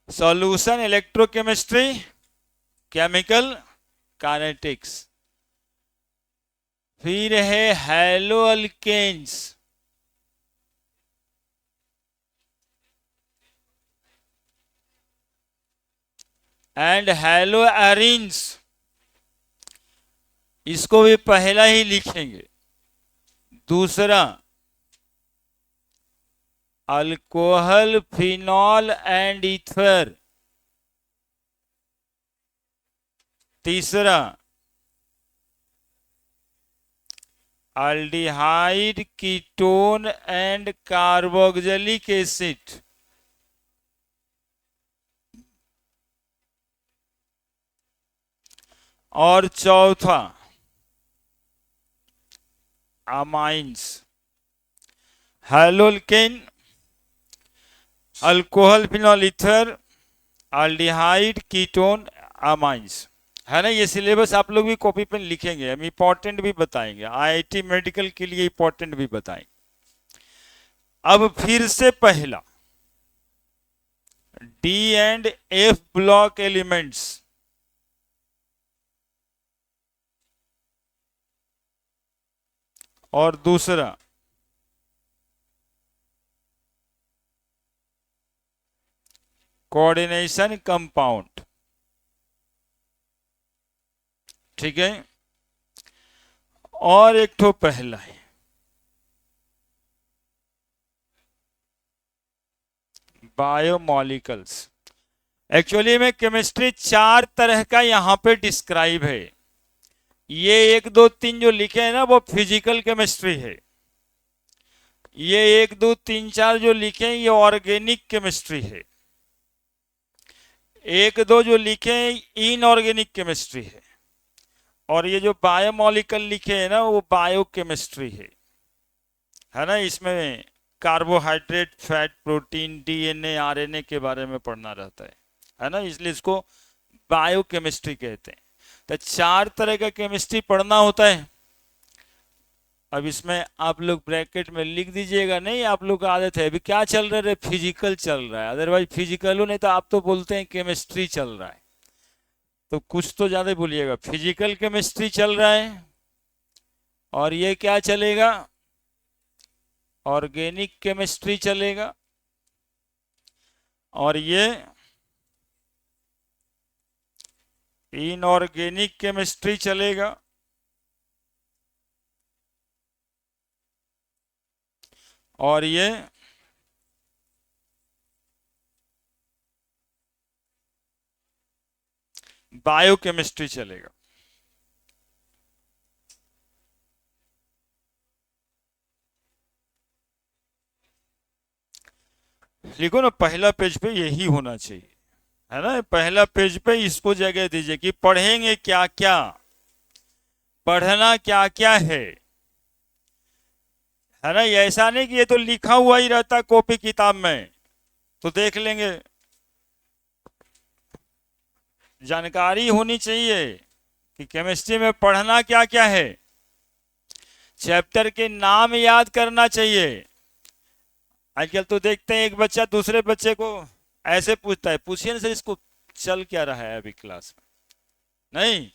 Solution electrochemistry, chemical kinetics. फिर है haloalkanes, and haloarenes, इसको भी पहला ही लिखेंगे। दूसरा अल्कोहल फिनॉल एंड ईथर। तीसरा aldehyde ketone and carboxylic acid. और चौथा amines, haloalkane, alcohol phenol ether, aldehyde ketone, amines. है ना, ये सिलेबस आप लोग भी कॉपी पे लिखेंगे, हम इंपॉर्टेंट भी बताएंगे, आईआईटी मेडिकल के लिए इंपॉर्टेंट भी बताएंगे। अब फिर से पहला D and F block elements. और दूसरा कोऑर्डिनेशन कंपाउंड। ठीक है, और एक तो पहला है बायोमॉलिकल्स। एक्चुअली में केमिस्ट्री 4 तरह का यहां पे डिस्क्राइब है। ये 1 2 3 जो लिखे हैं ना वो फिजिकल केमिस्ट्री है। ये 1 2 3 4 जो लिखे हैं ये ऑर्गेनिक केमिस्ट्री है। 1 2 जो लिखे हैं इनऑर्गेनिक केमिस्ट्री है। और ये जो बायोमॉलिकल लिखे हैं ना वो बायोकेमिस्ट्री है ना, इसमें carbohydrate, fat, protein, DNA, RNA के बारे में पढ़ना रहता है ना, इसलिए इसको बायोकेमिस्ट्री कहते हैं। तो 4 तरह का केमिस्ट्री पढ़ना होता है। अब इसमें आप लोग ब्रैकेट में लिख दीजिएगा, नहीं आप लोग का आदत है, अभी क्या चल रहा है, फिजिकल चल रहा है, अदरवाइज फिजिकल हो नहीं तो आप तो बोलते हैं केमिस्ट्री चल रहा है, तो कुछ तो ज्यादा बोलिएगा, फिजिकल केमिस्ट्री चल रहा है। और ये क्या चलेगा, ऑर्गेनिक केमिस्ट्री चलेगा। और ये इनऑर्गेनिक केमिस्ट्री चलेगा। और ये बायोकेमिस्ट्री चलेगा। लिखो ना, पहला पेज पे यही होना चाहिए, है ना, पहला पेज पे इसको जगह दीजिए कि पढ़ेंगे क्या क्या, पढ़ना क्या क्या है ना। ये ऐसा नहीं कि ये तो लिखा हुआ ही रहता कॉपी किताब में, तो देख लेंगे। जानकारी होनी चाहिए कि केमिस्ट्री में पढ़ना क्या क्या है, चैप्टर के नाम याद करना चाहिए। आजकल तो देखते हैं एक बच्चा दूसरे बच्चे को ऐसे पूछता है, पूछिए ना सर इसको चल क्या रहा है अभी क्लास में, नहीं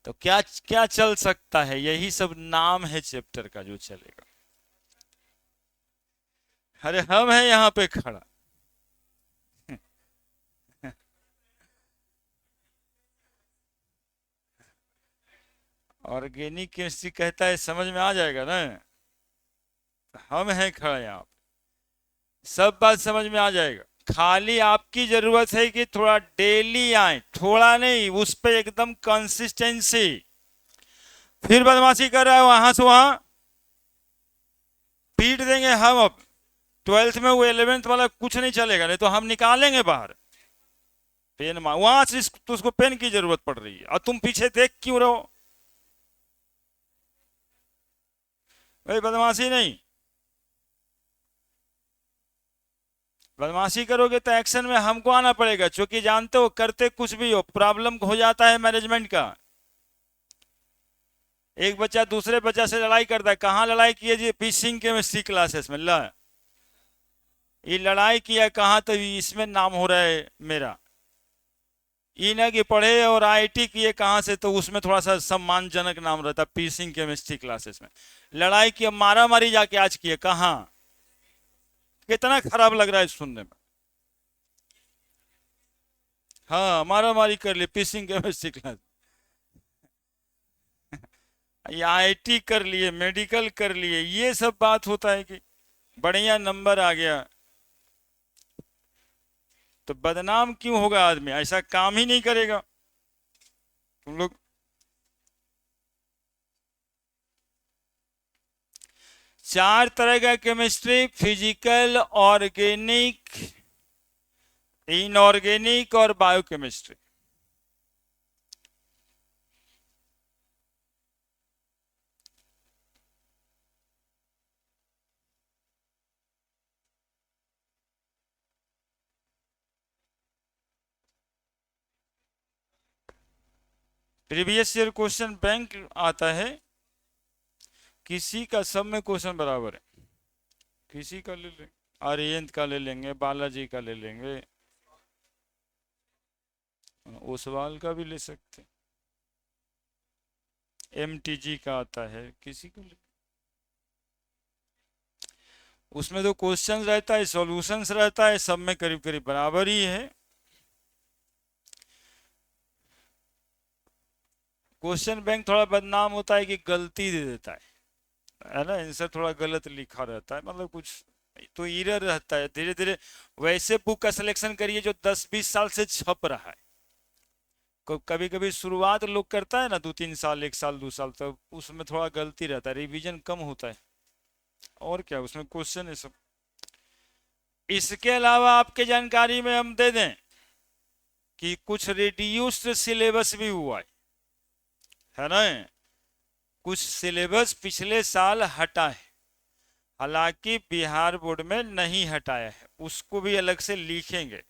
तो क्या क्या चल सकता है, यही सब नाम है चैप्टर का जो चलेगा। अरे हम हैं यहाँ पे खड़ा। ऑर्गेनिक केमिस्ट्री कहता है, समझ में आ जाएगा ना, हम हैं खड़ा यहाँ पे, सब बात समझ में आ जाएगा। खाली आपकी जरूरत है कि थोड़ा डेली आए, थोड़ा नहीं, उस पे एकदम कंसिस्टेंसी। फिर बदमाशी कर रहा है वहां से वहां, पीट देंगे हम। अब 12th में वो 11th वाला कुछ नहीं चलेगा, नहीं तो हम निकालेंगे बाहर। पेन वहां से तो उसको पेन की जरूरत पड़ रही है और तुम पीछे देख क्यों रहो, भाई बदमाशी नहीं। बदमाशी करोगे तो एक्शन में हमको आना पड़ेगा, क्योंकि जानते हो करते कुछ भी हो प्रॉब्लम हो जाता है मैनेजमेंट का। एक बच्चा दूसरे बच्चा से लड़ाई करता है, कहाँ लड़ाई किए जी, फिशिंग केमिस्ट्री क्लासेस में ला। ये लड़ाई किया कहाँ, तो इसमें नाम हो रहा है मेरा। ये ना कि पढ़े और आईआईटी किए कहाँ से, तो उसमें थोड़ा सा सम्मानजनक नाम रहता है, पी सिंह केमिस्ट्री क्लासेस में। लड़ाई किया, मारा मारी जाके आज किए कहाँ, कितना खराब लग रहा है सुनने में। हाँ, मारा मारी कर लिए P Singh chemistry class, IIT कर लिए, मेडिकल कर लिए, ये सब बात होता है कि बढ़िया नंबर आ गया तो बदनाम क्यों होगा आदमी, ऐसा काम ही नहीं करेगा। तुम लोग, चार तरह का केमिस्ट्री, फिजिकल, ऑर्गेनिक, इनऑर्गेनिक और biochemistry. Previous year question bank आता है, किसी का सब में क्वेश्चन बराबर है, किसी का ले लेंगे, आर्यंत का ले लेंगे, बालाजी का ले लेंगे, ओसवाल का भी ले सकते, एमटीजी का आता है, किसी को ले। उसमें तो क्वेश्चंस रहता है, सॉल्यूशंस रहता है, सब में करीब करीब बराबर ही है। क्वेश्चन बैंक थोड़ा बदनाम होता है कि गलती दे देता है ना, आंसर थोड़ा गलत लिखा रहता है, मतलब कुछ तो एरर रहता है। धीरे धीरे वैसे बुक का सिलेक्शन करिए जो 10-20 साल से छप रहा है। कभी कभी शुरुआत लोग करता है ना 2-3 साल, 1 साल 2 साल, तो उसमें थोड़ा गलती रहता है, रिवीजन कम होता है, और क्या उसमें क्वेश्चन है सब। इसके अलावा आपके जानकारी में हम दे दें कि कुछ रिड्यूस्ड सिलेबस भी हुआ है ना, कुछ सिलेबस पिछले साल हटा है, हालांकि बिहार बोर्ड में नहीं हटाया है, उसको भी अलग से लिखेंगे,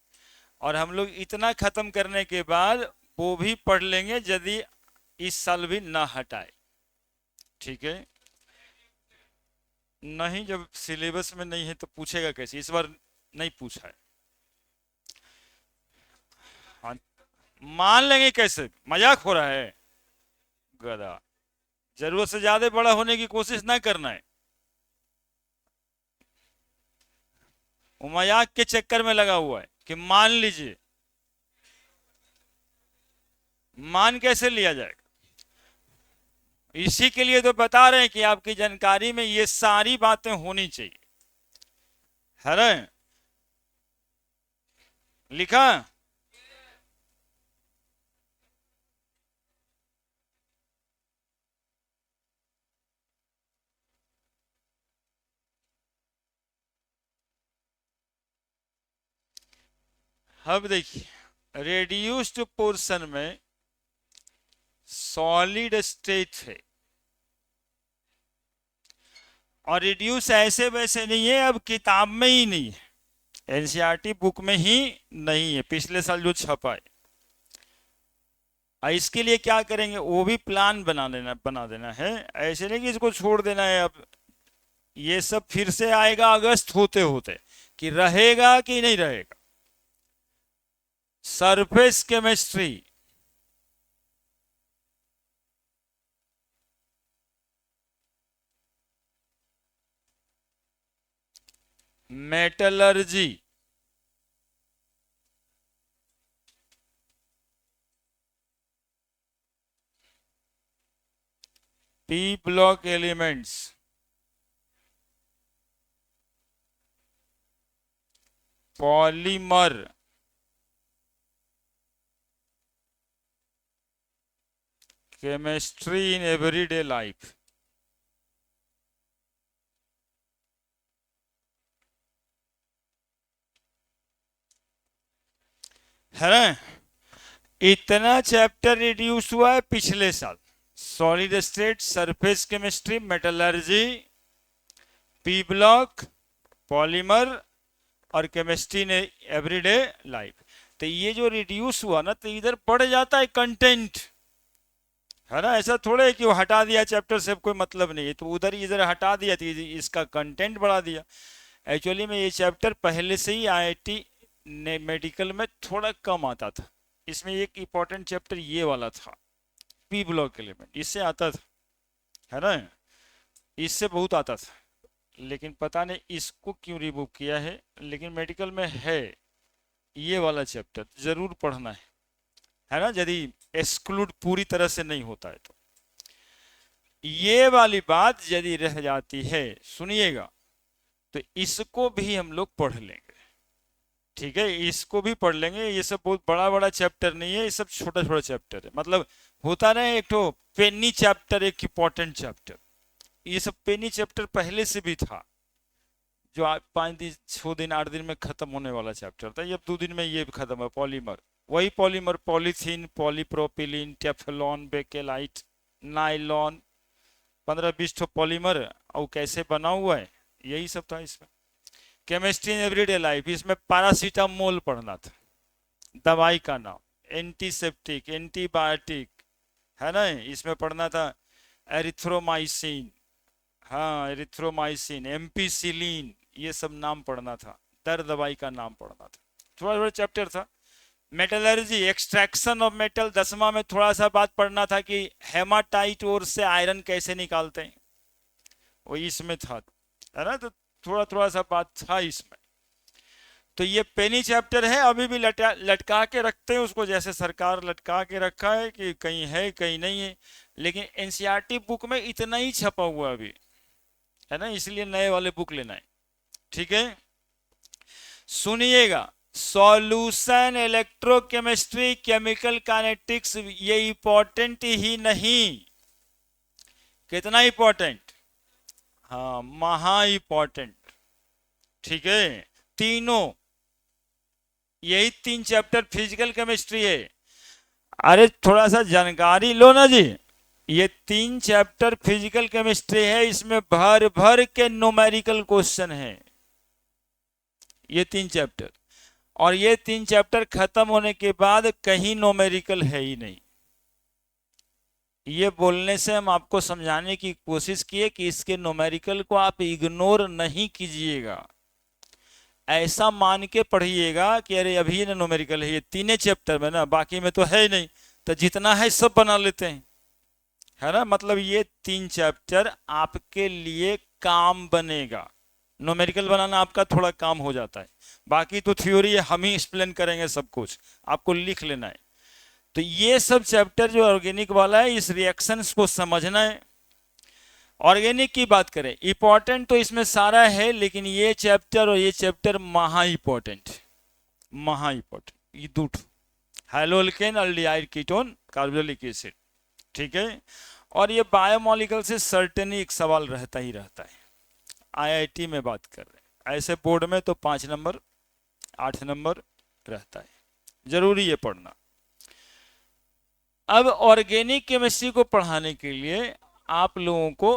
और हम लोग इतना खत्म करने के बाद वो भी पढ़ लेंगे यदि इस साल भी ना हटाए, ठीक है। नहीं, जब सिलेबस में नहीं है तो पूछेगा कैसे, इस बार नहीं पूछा है। हाँ, मान लेंगे कैसे, मजाक हो रहा है, गधा। जरूरत से ज्यादा बड़ा होने की कोशिश ना करना है, वो मजाक के चक्कर में लगा हुआ है कि मान लीजिए, मान कैसे लिया जाएगा। इसी के लिए तो बता रहे हैं कि आपकी जानकारी में ये सारी बातें होनी चाहिए, है ना। लिखा, अब देखिए रेड्यूस्ड पोर्शन में सॉलिड स्टेट है, और रिड्यूस ऐसे वैसे नहीं है, अब किताब में ही नहीं है, एनसीईआरटी बुक में ही नहीं है, पिछले साल जो छपा है। इसके लिए क्या करेंगे, वो भी प्लान बना देना है, ऐसे नहीं कि इसको छोड़ देना है। अब ये सब फिर से आएगा अगस्त होते होते, कि रहेगा कि नहीं रहेगा। Surface chemistry, metallurgy, P block elements, polymer, chemistry in everyday life, है ना। इतना चैप्टर रिड्यूस हुआ है पिछले साल, solid state, surface chemistry, metallurgy, P block, polymer, और केमिस्ट्री ने एवरीडे लाइफ। तो ये जो रिड्यूस हुआ ना, तो इधर बढ़ जाता है कंटेंट, है ना। ऐसा थोड़े है कि वो हटा दिया चैप्टर से कोई मतलब नहीं है, तो उधर इधर हटा दिया तो इसका कंटेंट बढ़ा दिया। एक्चुअली में ये चैप्टर पहले से ही आईआईटी मेडिकल में थोड़ा कम आता था। इसमें एक इम्पॉर्टेंट चैप्टर ये वाला था, पी ब्लॉक एलिमेंट, इससे आता था, है ना, इससे बहुत आता था, लेकिन पता नहीं इसको क्यों रिमूव किया है। लेकिन मेडिकल में है ये वाला चैप्टर, जरूर पढ़ना है ना, यदि एक्सक्लूड पूरी तरह से नहीं होता है तो। ये वाली बात यदि रह जाती है, सुनिएगा, तो इसको भी हम लोग पढ़ लेंगे, ठीक है, इसको भी पढ़ लेंगे। ये सब बहुत बड़ा बड़ा चैप्टर नहीं है, ये सब छोटा छोटा चैप्टर है। मतलब होता ना एक तो पेनी चैप्टर, एक इंपॉर्टेंट चैप्टर, ये सब पेनी चैप्टर पहले से भी था, जो 5 दिन 6 दिन 8 दिन में खत्म होने वाला चैप्टर था, ये अब 2 दिन में ये खत्म है। पॉलीमर, वही polymer, polythene, polypropylene, Teflon, bakelite, nylon, 15-20 ठो पॉलीमर, और कैसे बना हुआ है, यही सब था इसमें। केमिस्ट्री इन एवरीडे लाइफ, इसमें पैरासीटामोल पढ़ना था, दवाई का नाम, एंटीसेप्टिक, एंटीबायोटिक, है ना, इसमें पढ़ना था एरिथ्रोमाइसिन, हाँ एरिथ्रोमाइसिन, एम्पीसिलिन, ये सब नाम पढ़ना था, दर्द दवाई का नाम पढ़ना था, थोड़ा थोड़ा चैप्टर था। मेटलर्जी, एक्सट्रैक्शन ऑफ मेटल, 10वां में थोड़ा सा बात पढ़ना था कि हेमाटाइट ओर से आयरन कैसे निकालते हैं, वो इसमें था, है ना, तो थोड़ा थोड़ा सा बात था इसमें। तो ये पेनी चैप्टर है, अभी भी लटका के रखते हैं उसको, जैसे सरकार लटका के रखा है कि कहीं है कहीं नहीं है, लेकिन एनसीईआरटी बुक में इतना ही छपा हुआ अभी, है ना, इसलिए नए वाले बुक लेना है, ठीक है। सुनिएगा, सॉल्यूशन, इलेक्ट्रोकेमिस्ट्री, केमिकल काइनेटिक्स, ये इंपॉर्टेंट ही नहीं, कितना इंपॉर्टेंट, हाँ महा इंपॉर्टेंट, ठीक है। तीनों, यही 3 चैप्टर फिजिकल केमिस्ट्री है। अरे थोड़ा सा जानकारी लो ना जी, ये 3 चैप्टर फिजिकल केमिस्ट्री है, इसमें भर भर के न्यूमेरिकल क्वेश्चन है, ये 3 चैप्टर। और ये 3 चैप्टर खत्म होने के बाद कहीं न्यूमेरिकल है ही नहीं। ये बोलने से हम आपको समझाने की कोशिश किए कि इसके न्यूमेरिकल को आप इग्नोर नहीं कीजिएगा, ऐसा मान के पढ़िएगा कि अरे अभी ना न्यूमेरिकल है, ये 3 चैप्टर में ना, बाकी में तो है ही नहीं, तो जितना है सब बना लेते हैं, है ना। मतलब ये 3 चैप्टर आपके लिए काम बनेगा, न्यूमेरिकल बनाना आपका थोड़ा काम हो जाता है, बाकी तो थ्योरी है, हम ही एक्सप्लेन करेंगे सब कुछ, आपको लिख लेना है। तो ये सब चैप्टर जो ऑर्गेनिक वाला है, इस रिएक्शंस को समझना है। ऑर्गेनिक की बात करें, इंपॉर्टेंट तो इसमें सारा है, लेकिन ये चैप्टर और ये चैप्टर महा इंपॉर्टेंट, महा इंपॉर्टेंट, ये दूठ haloalkane aldehyde ketone carboxylic acid, ठीक है। और ये बायोमोलिकल से सर्टेन एक सवाल रहता ही रहता है, आईआईटी में बात कर रहे हैं, ऐसे बोर्ड में तो 5 नंबर 8 नंबर रहता है, जरूरी है पढ़ना। अब ऑर्गेनिक केमिस्ट्री को पढ़ाने के लिए आप लोगों को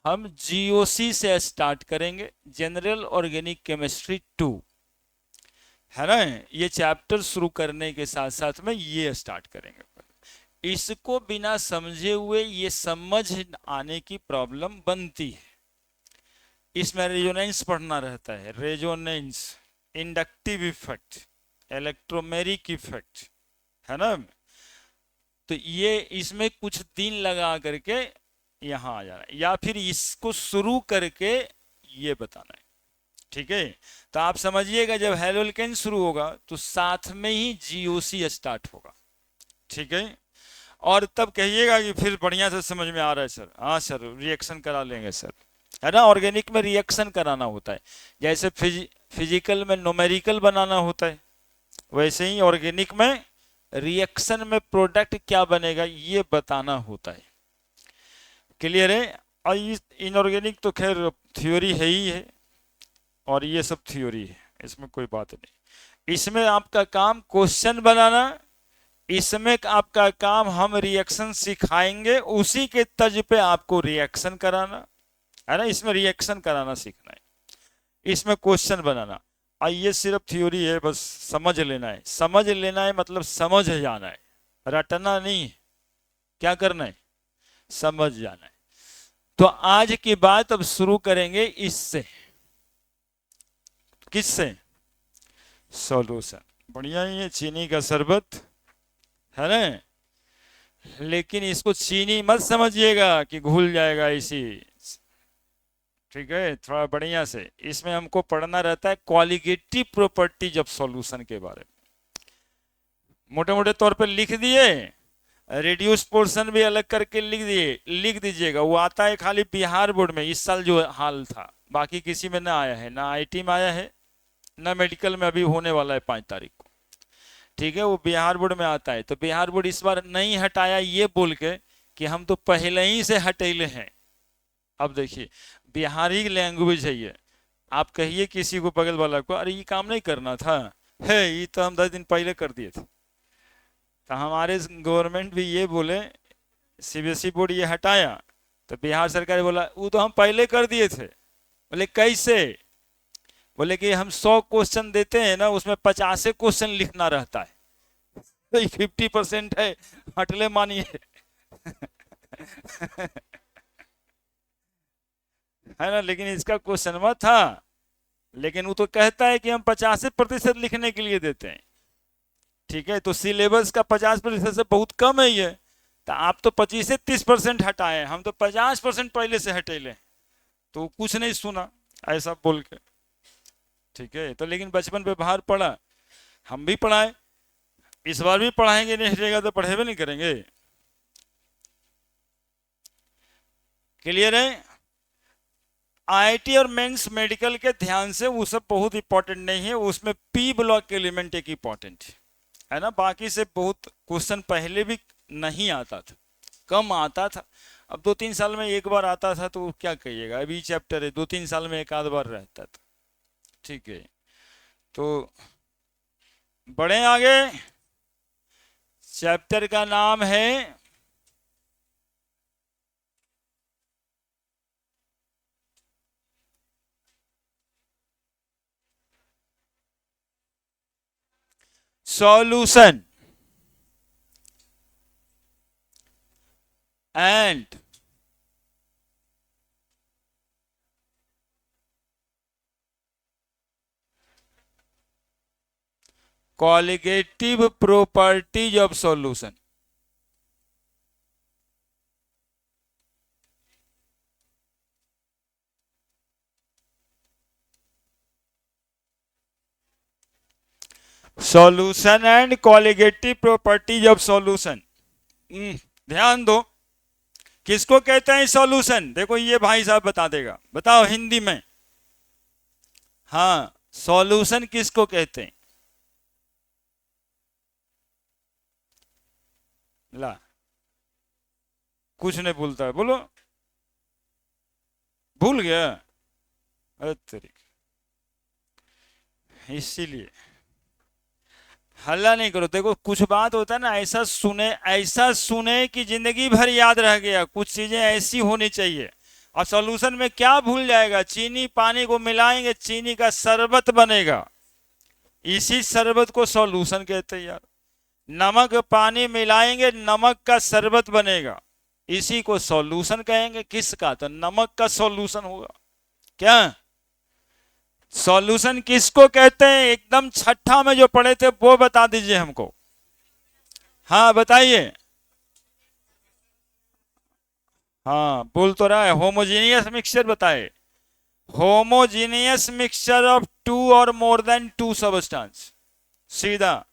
हम जीओसी से स्टार्ट करेंगे, जनरल ऑर्गेनिक केमिस्ट्री 2, है ना। ये चैप्टर शुरू करने के साथ साथ में ये स्टार्ट करेंगे। इसको बिना समझे हुए ये समझ आने की प्रॉब्लम बनती है। इसमें रेजोनेंस पढ़ना रहता है, resonance, inductive effect, electromeric effect, है ना। तो ये इसमें कुछ दिन लगा करके यहां आ जाना है, या फिर इसको शुरू करके ये बताना है, ठीक है। तो आप समझिएगा, जब हेलोल्केन शुरू होगा तो साथ में ही जीओसी स्टार्ट होगा, ठीक है। और तब कहिएगा कि फिर बढ़िया से समझ में आ रहा है सर, हाँ सर रिएक्शन करा लेंगे सर, है ना। ऑर्गेनिक में रिएक्शन कराना होता है, जैसे फिजिकल में न्यूमेरिकल बनाना होता है, वैसे ही ऑर्गेनिक में रिएक्शन में प्रोडक्ट क्या बनेगा ये बताना होता है। क्लियर है। और इनऑर्गेनिक तो खैर थ्योरी है ही है, और ये सब थ्योरी है, इसमें कोई बात नहीं। इसमें आपका काम क्वेश्चन बनाना, इसमें आपका काम हम रिएक्शन सिखाएंगे, उसी के तर्ज पे आपको रिएक्शन कराना, है ना। इसमें रिएक्शन कराना सीखना है, इसमें क्वेश्चन बनाना। और ये सिर्फ थ्योरी है, बस समझ लेना है, समझ लेना है मतलब समझ जाना है, रटना नहीं, क्या करना है, समझ जाना है। तो आज की बात अब शुरू करेंगे इससे, किससे? सॉल्यूशन। बढ़िया ही है चीनी का शरबत, है ना। लेकिन इसको चीनी मत समझिएगा कि घुल जाएगा इसी, ठीक है। थोड़ा बढ़िया से इसमें हमको पढ़ना रहता है क्वालिटेटिव प्रॉपर्टीज ऑफ सॉल्यूशन के बारे में। मोटे मोटे तौर पे लिख दिए, रिड्यूस पोर्शन भी अलग करके लिख दिए, लिख दीजिएगा। वो आता है खाली बिहार बोर्ड में इस साल जो हाल था, बाकी किसी में ना आया है, ना आईटी में आया है, ना मेडिकल में अभी होने वाला है 5 तारीख को, ठीक है। वो बिहार बोर्ड में आता है। तो बिहार बोर्ड इस बार नहीं हटाया ये बोल के कि हम तो पहले ही से हटेले हैं। अब देखिए बिहारी लैंग्वेज है ये, आप कहिए किसी को बगल वाला को, अरे ये काम नहीं करना था, है ये तो हम 10 दिन पहले कर दिए थे। तो हमारे गवर्नमेंट भी ये बोले, सीबीएसई बोर्ड ये हटाया, तो बिहार सरकार बोला वो तो हम पहले कर दिए थे। बोले कैसे? बोले कि हम 100 क्वेश्चन देते हैं ना, उसमें 50 क्वेश्चन लिखना रहता है, तो 50% है, हटले मानिए। है ना। लेकिन इसका क्वेश्चन मत था, लेकिन वो तो कहता है कि हम 50% लिखने के लिए देते हैं, ठीक है। तो सिलेबस का 50% से बहुत कम है ये, तो आप तो 25 से 30% हटाए, हम तो 50% पहले से हटेले, तो कुछ नहीं सुना ऐसा बोल के, ठीक है। तो लेकिन बचपन पे बाहर पढ़ा, हम भी पढ़ाए, इस बार भी पढ़ाएंगे, नहीं हटेगा तो पढ़ेबे नहीं करेंगे। क्लियर है? आईआईटी और मेंस मेडिकल के ध्यान से वो सब बहुत इंपॉर्टेंट नहीं है, उसमें पी ब्लॉक एलिमेंट एक इंपॉर्टेंट है ना। बाकी से बहुत क्वेश्चन पहले भी नहीं आता था, कम आता था। अब 2-3 साल में एक बार आता था, तो क्या कहिएगा, अभी चैप्टर है 2-3 साल में एक आध बार रहता था, ठीक है। तो बढ़े आगे, चैप्टर का नाम है solution and qualitative properties of solution। Solution and qualitative properties of solution. ध्यान दो, किसको कहते हैं सॉल्यूशन? देखो ये भाई साहब बता देगा, बताओ हिंदी में। हाँ, सॉल्यूशन किसको कहते हैं? ला, कुछ नहीं भूलता है, बोलो। भूल गया? अरे तरीके, इसीलिए हल्ला नहीं करो। देखो कुछ बात होता है ना, ऐसा सुने कि जिंदगी भर याद रह गया, कुछ चीजें ऐसी होनी चाहिए। और सॉल्यूशन में क्या भूल जाएगा? चीनी पानी को मिलाएंगे, चीनी का शरबत बनेगा, इसी शरबत को सॉल्यूशन कहते हैं यार। नमक पानी मिलाएंगे, नमक का शरबत बनेगा, इसी को सॉल्यूशन कहेंगे। किसका? तो नमक का सॉल्यूशन होगा। क्या सॉल्यूशन किसको कहते हैं? एकदम छठा में जो पढ़े थे वो बता दीजिए हमको। हाँ बताइए। हाँ बोल तो रहा है, होमोजीनियस मिक्सचर बताए। होमोजीनियस मिक्सचर ऑफ 2 और मोर देन 2 सबस्टेंस। सीधा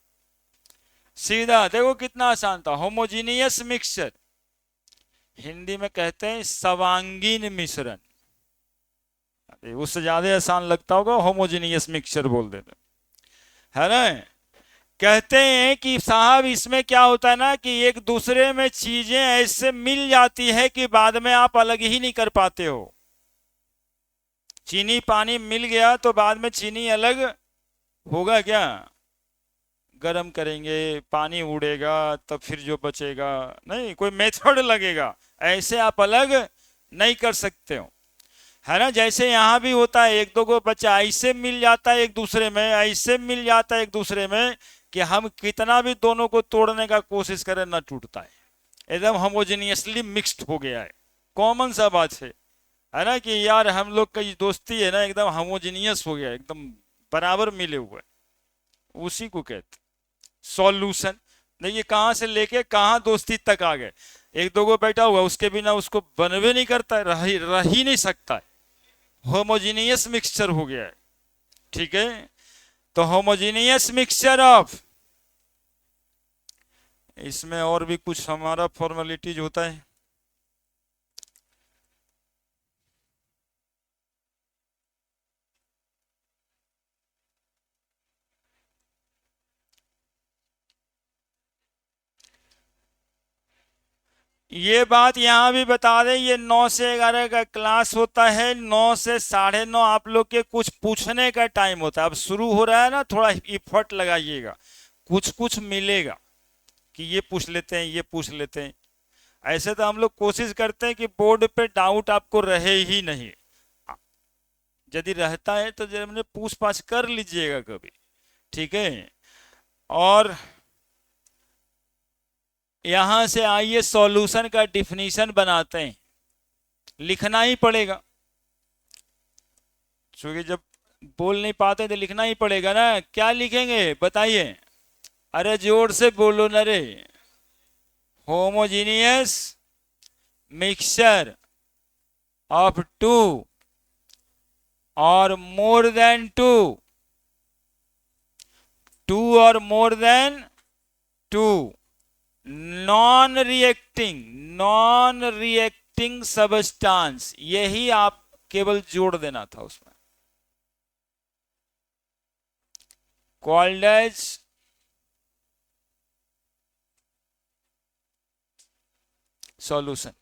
सीधा देखो कितना आसान था। होमोजीनियस मिक्सचर हिंदी में कहते हैं सर्वांगीण मिश्रण, उससे ज्यादा आसान लगता होगा होमोजीनियस मिक्सचर बोल देते, है ना। कहते हैं कि साहब इसमें क्या होता है ना, कि एक दूसरे में चीजें ऐसे मिल जाती है कि बाद में आप अलग ही नहीं कर पाते हो। चीनी पानी मिल गया तो बाद में चीनी अलग होगा क्या? गर्म करेंगे, पानी उड़ेगा, तब फिर जो बचेगा नहीं, कोई मेथड लगेगा, ऐसे आप अलग नहीं कर सकते हो, है ना। जैसे यहाँ भी होता है, एक दो को बच्चा ऐसे मिल जाता है एक दूसरे में, ऐसे मिल जाता है एक दूसरे में कि हम कितना भी दोनों को तोड़ने का कोशिश करें ना टूटता है, एकदम होमोजेनियसली मिक्स्ड हो गया है। कॉमन सा बात है ना, कि यार हम लोग का दोस्ती है ना एकदम होमोजेनियस हो गया, एकदम बराबर मिले हुए, उसी को कहते सॉल्यूशन। देखिए कहां से लेके कहां दोस्ती तक आ गए। एक दो को बैठा हुआ, उसके बिना उसको बनवे नहीं करता है, रह ही नहीं सकता है। होमोजीनियस मिक्सचर हो गया है। ठीक है, तो होमोजीनियस मिक्सचर ऑफ, इसमें और भी कुछ हमारा फॉर्मेलिटीज होता है। ये बात यहां भी बता दें, ये 9 से 11 का क्लास होता है, 9 से 9:30 आप लोग के कुछ पूछने का टाइम होता है। अब शुरू हो रहा है ना, थोड़ा इफर्ट लगाइएगा, कुछ कुछ मिलेगा कि ये पूछ लेते हैं, ये पूछ लेते हैं। ऐसे तो हम लोग कोशिश करते हैं कि बोर्ड पे डाउट आपको रहे ही नहीं। यदि रहता है तो जब पूछ पाछ कर लीजिएगा कभी। ठीक है, और यहां से आइए सॉल्यूशन का डिफिनीशन बनाते हैं। लिखना ही पड़ेगा, क्योंकि जब बोल नहीं पाते तो लिखना ही पड़ेगा ना। क्या लिखेंगे बताइए, अरे जोर से बोलो ना रे। होमोजीनियस मिक्सचर ऑफ टू और मोर देन टू और more than two non reacting substance, यही आप केवल जोड़ देना था उसमें, कॉल्ड एज सॉल्यूशन,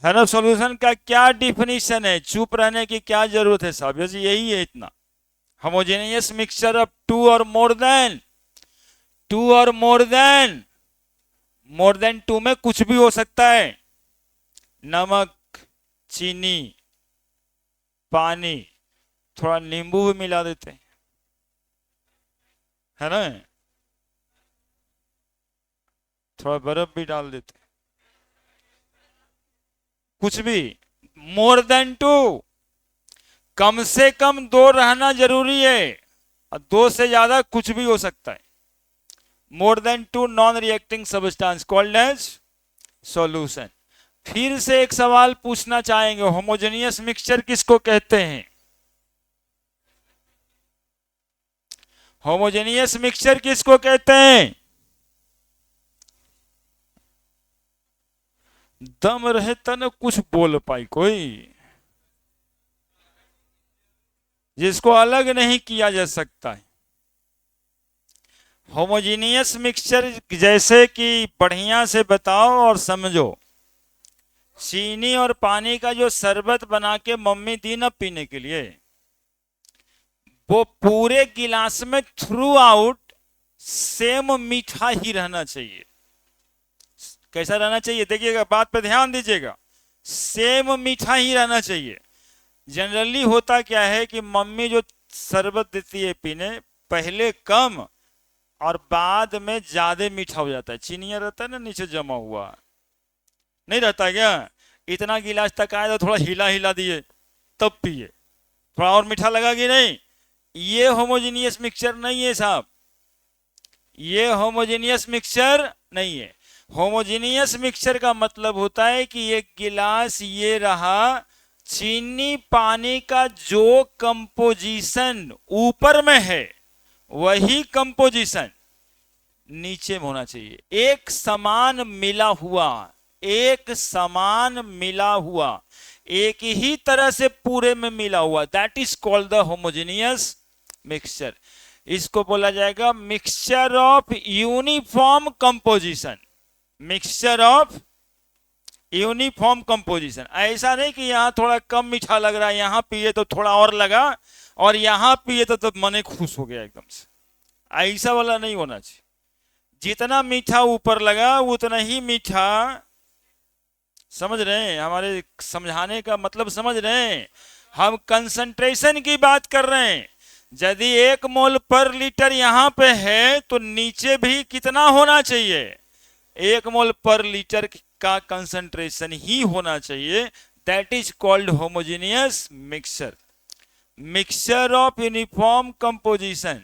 है ना। सॉल्यूशन का क्या डिफिनीशन है, चुप रहने की क्या जरूरत है साहब, यही है इतना। होमोजेनियस मिक्सचर ऑफ टू और more than more than two में कुछ भी हो सकता है, नमक, चीनी, पानी, थोड़ा नींबू भी मिला देते हैं, है ना, थोड़ा बर्फ भी डाल देते, कुछ भी। मोर देन टू, कम से कम 2 रहना जरूरी है, और 2 से ज्यादा कुछ भी हो सकता है। More than 2 non reacting substance called as solution. फिर से एक सवाल पूछना चाहेंगे, होमोजेनियस मिक्सचर किसको कहते हैं? होमोजेनियस मिक्सचर किसको कहते हैं? दम रहे तन कुछ बोल पाई कोई, जिसको अलग नहीं किया जा सकता है। होमोजीनियस मिक्सचर जैसे कि बढ़िया से बताओ और समझो, चीनी और पानी का जो शरबत बना के मम्मी दी ना पीने के लिए, वो पूरे गिलास में थ्रू आउट सेम मीठा ही रहना चाहिए। कैसा रहना चाहिए? देखिएगा, बात पे ध्यान दीजिएगा, सेम मीठा ही रहना चाहिए। जनरली होता क्या है कि मम्मी जो शरबत देती है पीने, पहले कम और बाद में ज्यादा मीठा हो जाता है। चीनिया रहता है ना नीचे जमा हुआ, नहीं रहता क्या? इतना गिलास तक आया तो थोड़ा हिला हिला दिए तब पिए, थोड़ा और मीठा लगा कि नहीं? ये होमोजेनियस मिक्सचर नहीं है साहब, ये होमोजेनियस मिक्सचर नहीं है। होमोजेनियस मिक्सचर का मतलब होता है कि ये गिलास ये रहा, चीनी पानी का जो कंपोजिशन ऊपर में है वही कंपोजिशन नीचे में होना चाहिए। एक समान मिला हुआ, एक समान मिला हुआ, एक ही तरह से पूरे में मिला हुआ, that is called the homogeneous mixture. इसको बोला जाएगा mixture of uniform composition, mixture of uniform composition. ऐसा नहीं कि यहां थोड़ा कम मीठा लग रहा है, यहां पिए तो थोड़ा और लगा, और यहां पिए तो मन खुश हो गया एकदम से, ऐसा वाला नहीं होना चाहिए। जितना मीठा ऊपर लगा उतना ही मीठा, समझ रहे हैं? हमारे समझाने का मतलब समझ रहे हैं? हम कंसंट्रेशन की बात कर रहे हैं। यदि 1 मोल पर लीटर यहां पे है तो नीचे भी कितना होना चाहिए? 1 मोल पर लीटर का कंसंट्रेशन ही होना चाहिए, that is called homogeneous mixture. Mixture of uniform composition,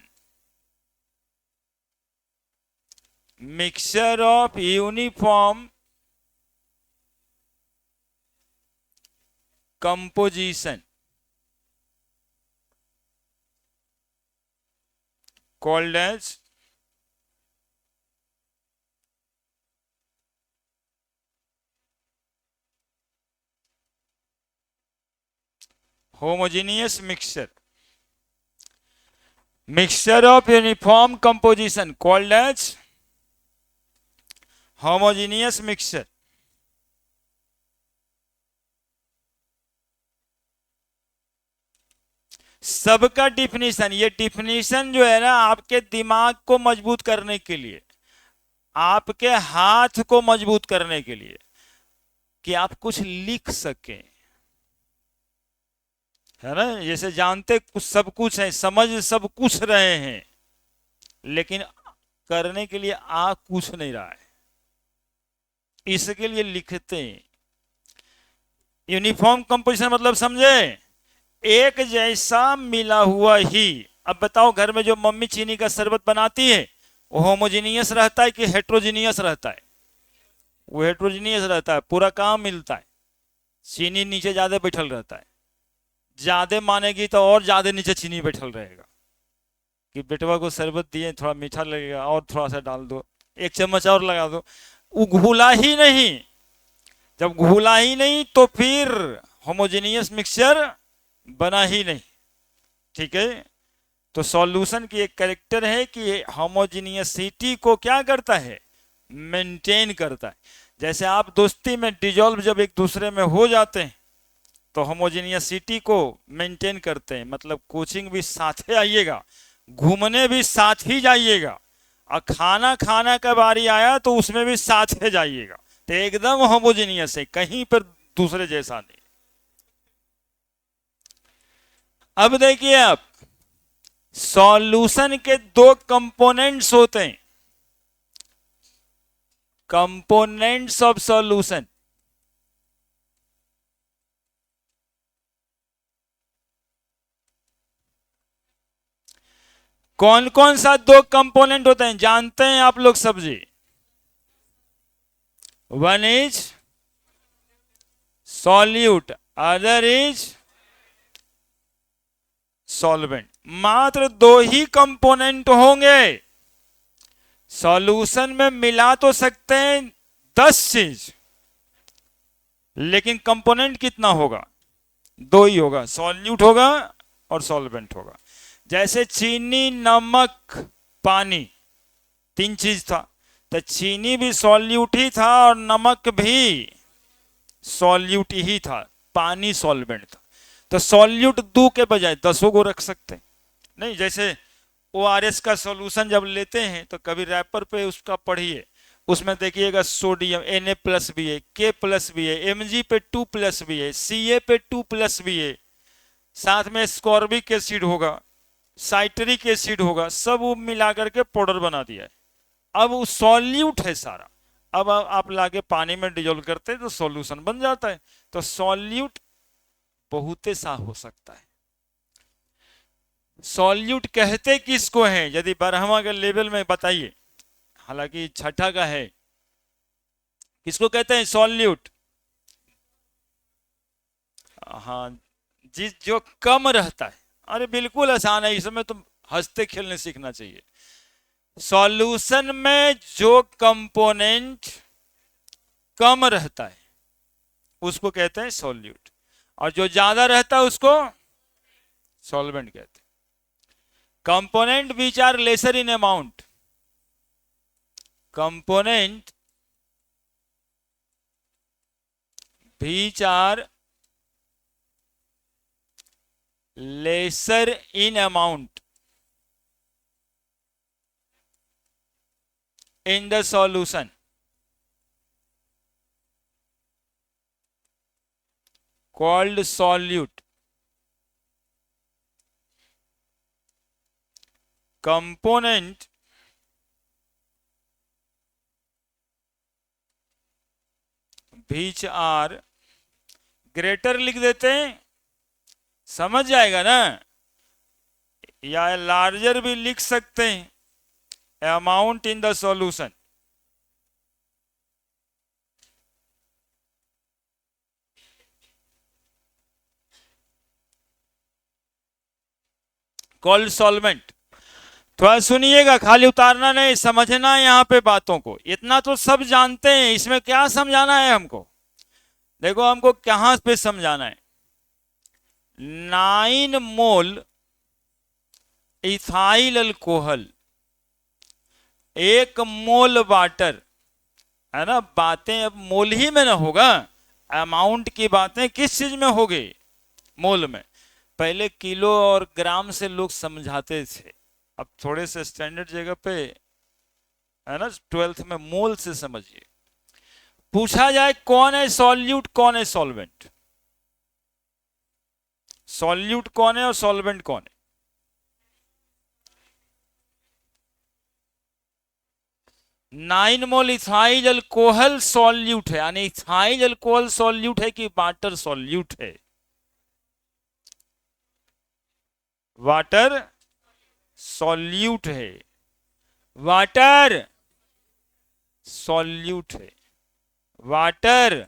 mixture of uniform composition called as homogeneous mixture, mixture of uniform composition called as homogeneous mixture। सबका डिफिनीशन, ये डिफिनीशन जो है ना आपके दिमाग को मजबूत करने के लिए, आपके हाथ को मजबूत करने के लिए, कि आप कुछ लिख सकें, है ना। जैसे जानते कुछ सब कुछ है, समझ सब कुछ रहे हैं, लेकिन करने के लिए आ कुछ नहीं रहा है, इसके लिए लिखते हैं। यूनिफॉर्म कंपोजिशन मतलब समझे, एक जैसा मिला हुआ ही। अब बताओ घर में जो मम्मी चीनी का शरबत बनाती है वो होमोजीनियस रहता है कि हेट्रोजीनियस रहता है? वो हेट्रोजीनियस रहता है, पूरा काम मिलता है, चीनी नीचे ज्यादा बैठल रहता है। ज्यादा मानेगी तो और ज्यादा नीचे चीनी बैठल रहेगा कि बेटवा को शरबत दिए थोड़ा मीठा लगेगा और थोड़ा सा डाल दो, एक चम्मच और लगा दो। वो घुला ही नहीं, जब घुला ही नहीं तो फिर होमोजेनियस मिक्सचर बना ही नहीं। ठीक है, तो सॉल्यूशन की एक कैरेक्टर है कि होमोजीनियसिटी को क्या करता है, मेंटेन करता है। जैसे आप दोस्ती में डिजॉल्व जब एक दूसरे में हो जाते हैं तो होमोजीनियसिटी को मेंटेन करते हैं, मतलब कोचिंग भी साथ ही आइएगा, घूमने भी साथ ही जाइएगा, और खाना खाना का बारी आया तो उसमें भी साथ ही जाइएगा, तो एकदम होमोजीनियस है, कहीं पर दूसरे जैसा नहीं। अब देखिए आप, सॉल्यूशन के दो कंपोनेंट्स होते हैं, कंपोनेंट्स ऑफ सॉल्यूशन। कौन कौन सा दो कंपोनेंट होते हैं जानते हैं आप लोग सब्जी? One is solute, other is solvent. मात्र दो ही कंपोनेंट होंगे। सॉल्यूशन में मिला तो सकते हैं 10 चीज, लेकिन कंपोनेंट कितना होगा? दो ही होगा, सॉल्यूट होगा और सॉल्वेंट होगा। जैसे चीनी, नमक, पानी, तीन चीज था, तो चीनी भी सॉल्यूट ही था और नमक भी सॉल्यूट ही था, पानी सॉल्वेंट था। तो सॉल्यूट दो के बजाय 10 को रख सकते हैं। नहीं, जैसे ORS का सॉल्यूशन जब लेते हैं तो कभी रैपर पे उसका पढ़िए, उसमें देखिएगा सोडियम Na+ भी है, K+ भी है, Mg पे 2+ भी है, Ca पे 2+ भी है, साथ में स्कॉर्बिक एसिड होगा, साइट्रिक एसिड होगा, सब वो मिला करके पाउडर बना दिया है। अब वो सॉल्यूट है सारा, अब आप लाके पानी में डिजोल्व करते हैं तो सॉल्यूशन बन जाता है। तो सॉल्यूट बहुत सा हो सकता है। सॉल्यूट कहते किसको हैं, यदि 12वां के लेवल में बताइए, हालांकि छठा का है, किसको कहते हैं सॉल्यूट? हाँ, जिस जो कम रहता है। अरे बिल्कुल आसान है, इसमें तो हंसते खेलने सीखना चाहिए। सॉल्यूशन में जो कंपोनेंट कम रहता है उसको कहते हैं सॉल्यूट, और जो ज्यादा रहता है उसको सॉल्वेंट कहते हैं। Component which are lesser in amount, component which are lesser in amount in the solution called solute। component which are greater लिख देते हैं, समझ जाएगा ना, या लार्जर भी लिख सकते हैं, amount in the solution. Called solvent. थोड़ा सुनिएगा, खाली उतारना नहीं, समझना है यहाँ पे बातों को। इतना तो सब जानते हैं, इसमें क्या समझाना है हमको? देखो हमको कहां पे समझाना है। 9 मोल इथाइल अल्कोहल, 1 मोल वाटर, है ना। बातें अब मोल ही में ना होगा, अमाउंट की बातें किस चीज में होगी? मोल में। पहले किलो और ग्राम से लोग समझाते थे, अब थोड़े से स्टैंडर्ड जगह पे, है ना, 12th में मोल से समझिए। पूछा जाए कौन है सॉल्यूट, कौन है सॉल्वेंट? सॉल्यूट कौन है और सॉल्वेंट कौन है? नाइन मोल इथाइल अल्कोहल सॉल्यूट है, यानी इथाइल अल्कोहल सॉल्यूट है कि वाटर सॉल्यूट है? वाटर सॉल्यूट है, वाटर सॉल्यूट है, वाटर।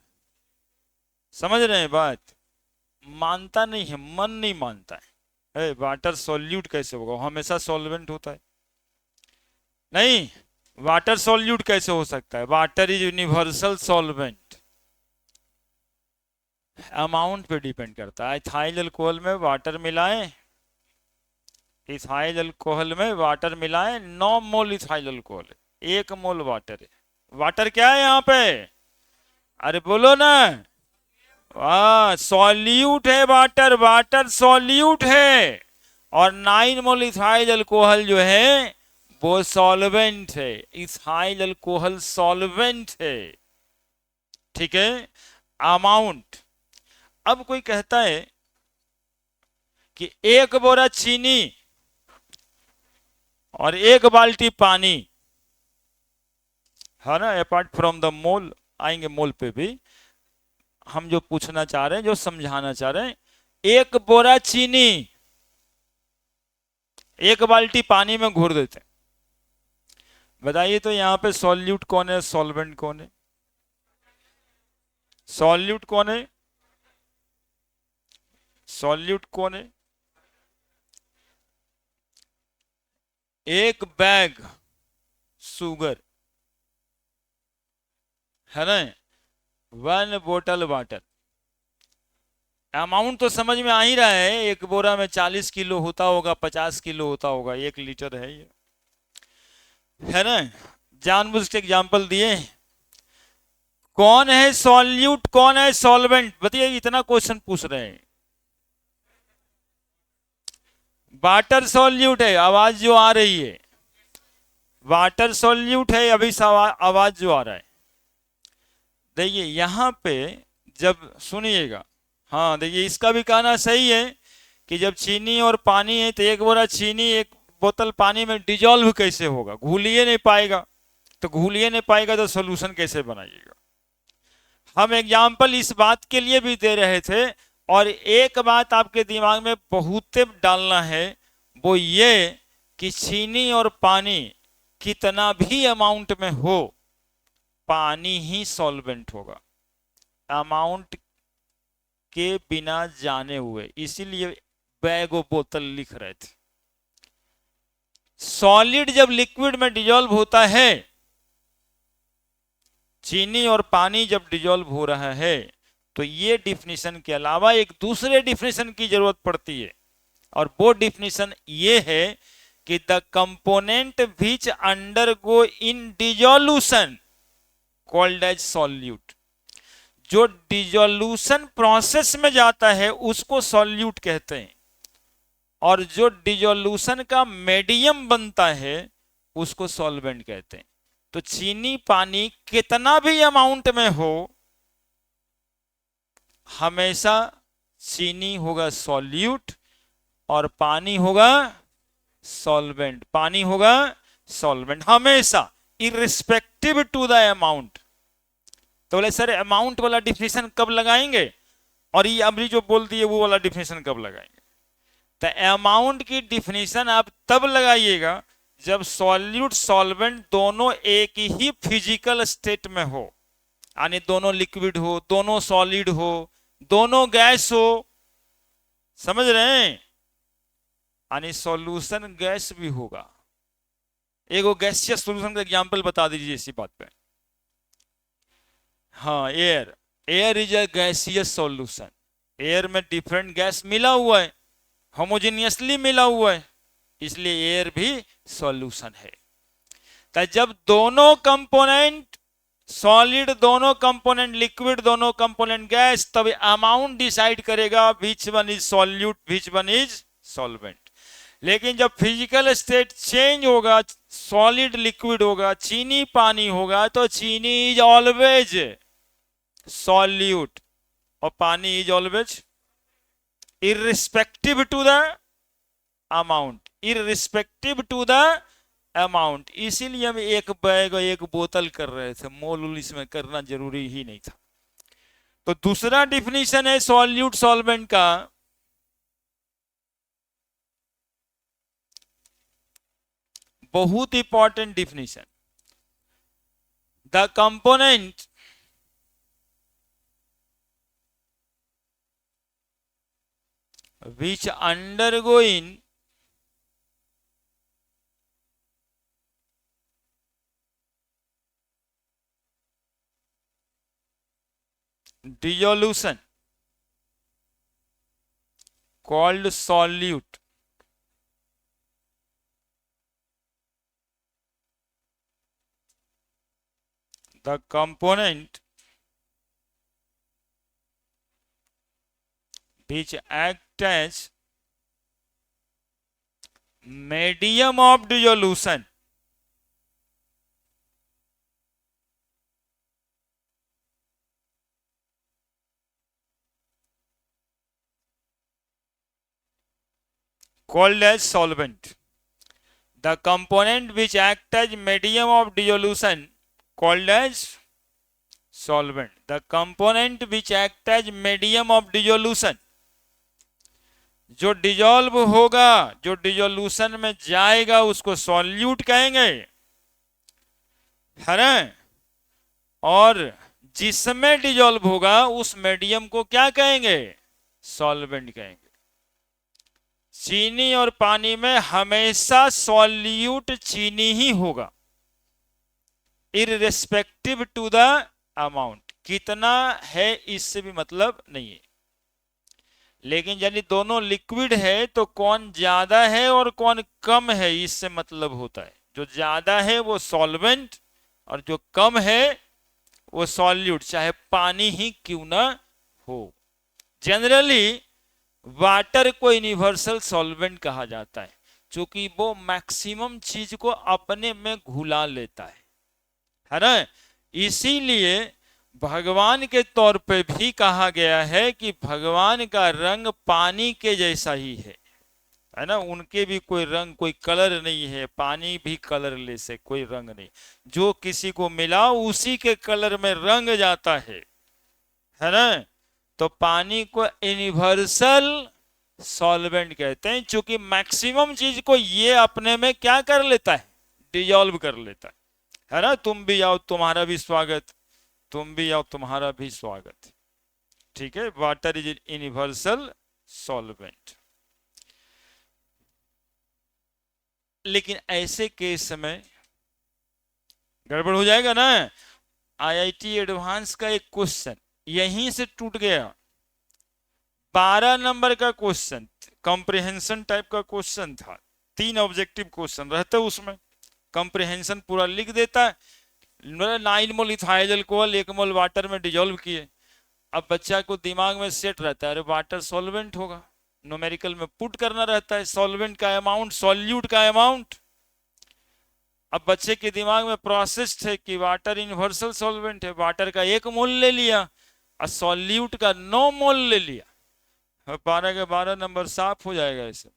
समझ रहे हैं बात? मानता नहीं है, मन नहीं मानता है। वाटर सॉल्यूट कैसे होगा? हमेशा सॉल्वेंट होता है। नहीं, वाटर सॉल्यूट कैसे हो सकता है? Water is universal solvent. Amount पे डिपेंड करता है। इथाइल अल्कोहल में वाटर मिलाएं, इथाइल अल्कोहल में वाटर मिलाएं, 9 मोल इथाइल अल्कोहल है, 1 मोल वाटर है। वाटर क्या है यहाँ पे? अरे बोलो ना। सॉल्यूट है वाटर, वाटर सॉल्यूट है। और 9 मोल इथाइल अल्कोहल जो है वो सॉल्वेंट है, इथाइल अल्कोहल सॉल्वेंट है। ठीक है। अमाउंट, अब कोई कहता है कि 1 बोरा चीनी और 1 बाल्टी पानी, है ना, अपार्ट फ्रॉम द मोल, आएंगे मोल पे भी। हम जो पूछना चाह रहे हैं, जो समझाना चाह रहे हैं, 1 बोरा चीनी 1 बाल्टी पानी में घोर देते हैं। बताइए तो यहां पे सॉल्यूट कौन है, सॉल्वेंट कौन है? सॉल्यूट कौन है? सॉल्यूट कौन है? 1 बैग शुगर, है ना, 1 बोतल वाटर। अमाउंट तो समझ में आ ही रहा है, 1 बोरा में 40 किलो होता होगा, 50 किलो होता होगा, 1 लीटर है ये, है ना। जानबूझ के एग्जाम्पल दिए। कौन है सॉल्यूट, कौन है सॉल्वेंट? बताइए, इतना क्वेश्चन पूछ रहे हैं। वाटर सॉल्यूट है, आवाज जो आ रही है वाटर सॉल्यूट है, अभी आवाज जो आ रहा है। देखिए यहां पे जब सुनिएगा, हाँ देखिए इसका भी कहना सही है कि जब चीनी और पानी है तो 1 बोरा चीनी 1 बोतल पानी में डिजॉल्व कैसे होगा? घुलिए नहीं पाएगा, तो घुलिए नहीं पाएगा तो सोल्यूशन कैसे बनाइएगा? हम एग्जाम्पल इस बात के लिए भी दे रहे थे। और एक बात आपके दिमाग में बहुत डालना है, वो ये कि चीनी और पानी कितना भी अमाउंट में हो, पानी ही सॉल्वेंट होगा, अमाउंट के बिना जाने हुए। इसीलिए बैग और बोतल लिख रहे थे। सॉलिड जब लिक्विड में डिजॉल्व होता है, चीनी और पानी जब डिजॉल्व हो रहा है, तो ये डिफिनीशन के अलावा एक दूसरे डिफिनीशन की जरूरत पड़ती है। और वो डिफिनीशन ये है कि the component which undergo in dissolution called as solute. जो डिजोल्यूशन प्रोसेस में जाता है उसको सॉल्यूट कहते हैं, और जो डिजोल्यूशन का मीडियम बनता है उसको सॉल्वेंट कहते हैं। तो चीनी पानी कितना भी अमाउंट में हो, हमेशा चीनी होगा सॉल्यूट और पानी होगा सॉल्वेंट। पानी होगा सॉल्वेंट हमेशा, इररिस्पेक्टिव टू द अमाउंट। तो बोले सर अमाउंट वाला डिफिनेशन कब लगाएंगे? और ये अभी जो बोल दिए वो वाला डिफिनेशन कब लगाएंगे? तो अमाउंट की डिफिनेशन आप तब लगाइएगा जब सॉल्यूट सॉल्वेंट दोनों एक ही फिजिकल स्टेट में हो, यानी दोनों लिक्विड हो, दोनों सॉलिड हो, दोनों गैस हो। समझ रहे हैं? यानी सॉल्यूशन गैस भी होगा। एक वो गैसियस सॉल्यूशन का एग्जांपल बता दीजिए इसी बात पे। हाँ, air. Air is a gaseous solution. Air में डिफरेंट गैस मिला हुआ है, होमोजेनियसली मिला हुआ है, इसलिए एयर भी सॉल्यूशन है। तो जब दोनों कंपोनेंट सॉलिड, दोनों कंपोनेंट लिक्विड, दोनों कंपोनेंट गैस, तब अमाउंट डिसाइड करेगा which one is solute, which one is solvent. लेकिन जब फिजिकल स्टेट चेंज होगा, सॉलिड लिक्विड होगा, चीनी पानी होगा, तो चीनी इज ऑलवेज सॉल्यूट और पानी is always irrespective to the amount, irrespective to the amount। इसीलिए हम एक बैग और एक बोतल कर रहे थे, मोल उल इसमें करना जरूरी ही नहीं था। तो दूसरा डिफिनीशन है सॉल्यूट सॉल्वेंट का, बहुत important definition. The component which undergoing dissolution called solute, the component which act as medium of dissolution called as solvent। The component which act as medium of dissolution called as solvent। The component which act as medium of dissolution, जो dissolve होगा, जो dissolution में जाएगा, उसको solute कहेंगे, है ना? और जिसमें डिजॉल्व होगा उस मीडियम को क्या कहेंगे? सॉल्वेंट कहेंगे। चीनी और पानी में हमेशा सॉल्यूट चीनी ही होगा, इररिस्पेक्टिव टू द अमाउंट। कितना है इससे भी मतलब नहीं है। लेकिन यदि दोनों लिक्विड है तो कौन ज्यादा है और कौन कम है, इससे मतलब होता है। जो ज्यादा है वो सॉल्वेंट और जो कम है वो सॉल्यूट, चाहे पानी ही क्यों ना हो। जनरली वाटर को यूनिवर्सल सॉल्वेंट कहा जाता है, क्योंकि वो मैक्सिमम चीज को अपने में घुला लेता है ना? इसीलिए भगवान के तौर पे भी कहा गया है कि भगवान का रंग पानी के जैसा ही है ना? उनके भी कोई रंग, कोई कलर नहीं है, पानी भी कलरलेस है, कोई रंग नहीं। जो किसी को मिला उसी के कलर में रंग जाता है ना? तो पानी को यूनिवर्सल सॉल्वेंट कहते हैं, क्योंकि मैक्सिमम चीज को ये अपने में क्या कर लेता है? डिजॉल्व कर लेता है ना? तुम भी आओ, तुम्हारा भी स्वागत, तुम भी आओ, तुम्हारा भी स्वागत। ठीक है, वाटर इज यूनिवर्सल सॉल्वेंट। लेकिन ऐसे केस में गड़बड़ हो जाएगा ना। आईआईटी एडवांस का एक क्वेश्चन यहीं से टूट गया। 12 नंबर का क्वेश्चन, कॉम्प्रिहेंशन टाइप का क्वेश्चन था, 3 ऑब्जेक्टिव क्वेश्चन रहते उसमें, कॉम्प्रिहेंशन पूरा लिख देता है। 9 मोल इथाइल अल्कोहल 1 मोल वाटर में डिजोल्व किए। अब बच्चा को दिमाग में सेट रहता है, अरे वाटर सॉल्वेंट होगा, न्यूमेरिकल में पुट करना रहता है सॉल्वेंट का अमाउंट, सॉल्यूट का अमाउंट। अब बच्चे के दिमाग में प्रोसेस है कि वाटर यूनिवर्सल सॉल्वेंट है, वाटर का 1 मोल ले लिया और सॉल्यूट का 9 मोल ले लिया। 12 के 12 नंबर साफ हो जाएगा। ऐसे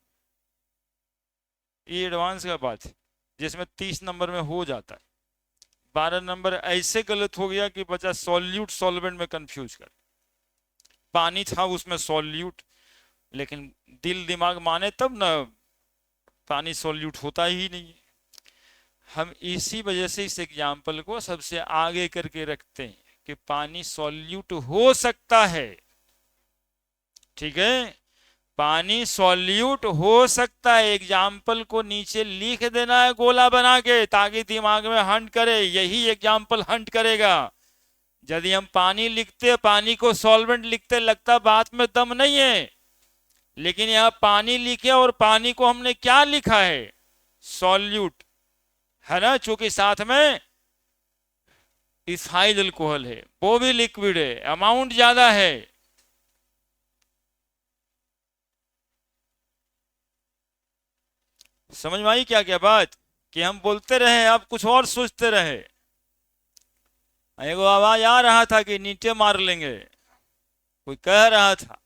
ये एडवांस का बात है, जिसमें 30 नंबर में हो जाता है। 12 नंबर ऐसे गलत हो गया कि बच्चा सॉल्यूट सॉल्वेंट में कंफ्यूज कर। पानी था उसमें सॉल्यूट, लेकिन दिल दिमाग माने तब ना, पानी सॉल्यूट होता ही नहीं है। हम इसी वजह से इस एग्जाम्पल को सबसे आगे करके रखते हैं कि पानी सॉल्यूट हो सकता है। ठीक है, पानी सॉल्यूट हो सकता है, एग्जाम्पल को नीचे लिख देना है गोला बना के, ताकि दिमाग में हंट करे, यही एग्जाम्पल हंट करेगा। यदि हम पानी लिखते, पानी को सॉल्वेंट लिखते, लगता बात में दम नहीं है, लेकिन यहां पानी लिखे और पानी को हमने क्या लिखा है, सॉल्यूट, है ना, चूंकि साथ में इथाइल अल्कोहल है, वो भी लिक्विड है, अमाउंट ज्यादा है। समझ में आई क्या क्या बात, कि हम बोलते रहे, आप कुछ और सोचते रहे। एगो आवाज आ रहा था कि नीचे मार लेंगे, कोई कह रहा था।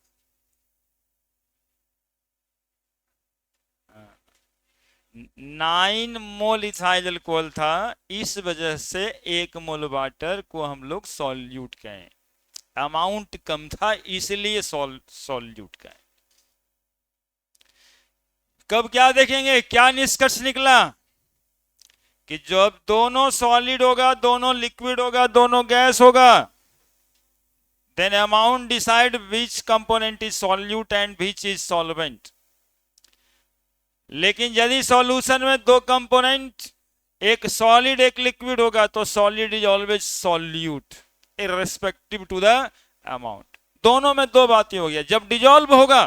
9 मोल इथाइल अल्कोहल था, इस वजह से 1 मोल वाटर को हम लोग सॉल्यूट कहें, अमाउंट कम था इसलिए सॉल्यूट कहें। कब क्या देखेंगे, क्या निष्कर्ष निकला, कि जब दोनों सॉलिड होगा, दोनों लिक्विड होगा, दोनों गैस होगा, then amount decide which component is solute and which is solvent. लेकिन यदि सॉल्यूशन में दो कंपोनेंट, एक सॉलिड एक लिक्विड होगा, तो solid is always solute irrespective to the amount. दोनों में दो बातें हो गया। जब डिजॉल्व होगा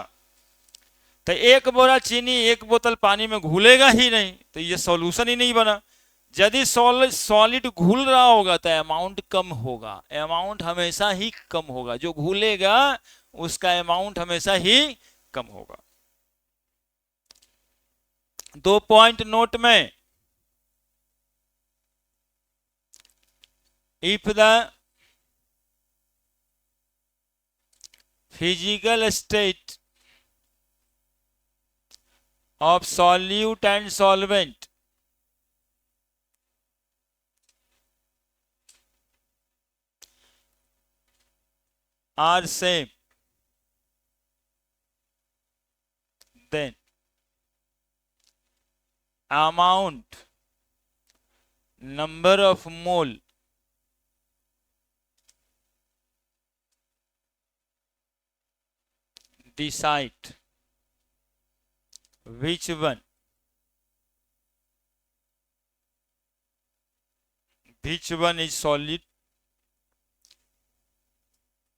तो एक बोरा चीनी एक बोतल पानी में घुलेगा ही नहीं, तो ये सॉल्यूशन ही नहीं बना। यदि सॉलिड घुल रहा होगा तो अमाउंट कम होगा, अमाउंट हमेशा ही कम होगा, जो घुलेगा उसका अमाउंट हमेशा ही कम होगा। 2 पॉइंट नोट में, if the physical state of solute and solvent are same, then amount, number of mole decide which one is solid,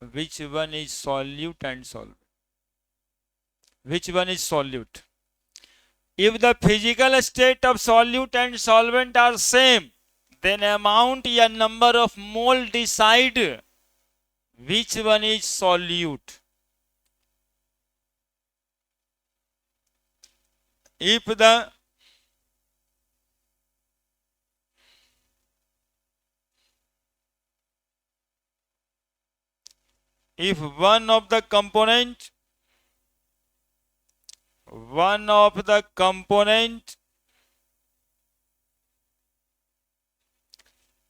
which one is solute and solvent, which one is solute. If the physical state of solute and solvent are same, then amount या number of mole decide which one is solute. If one of the component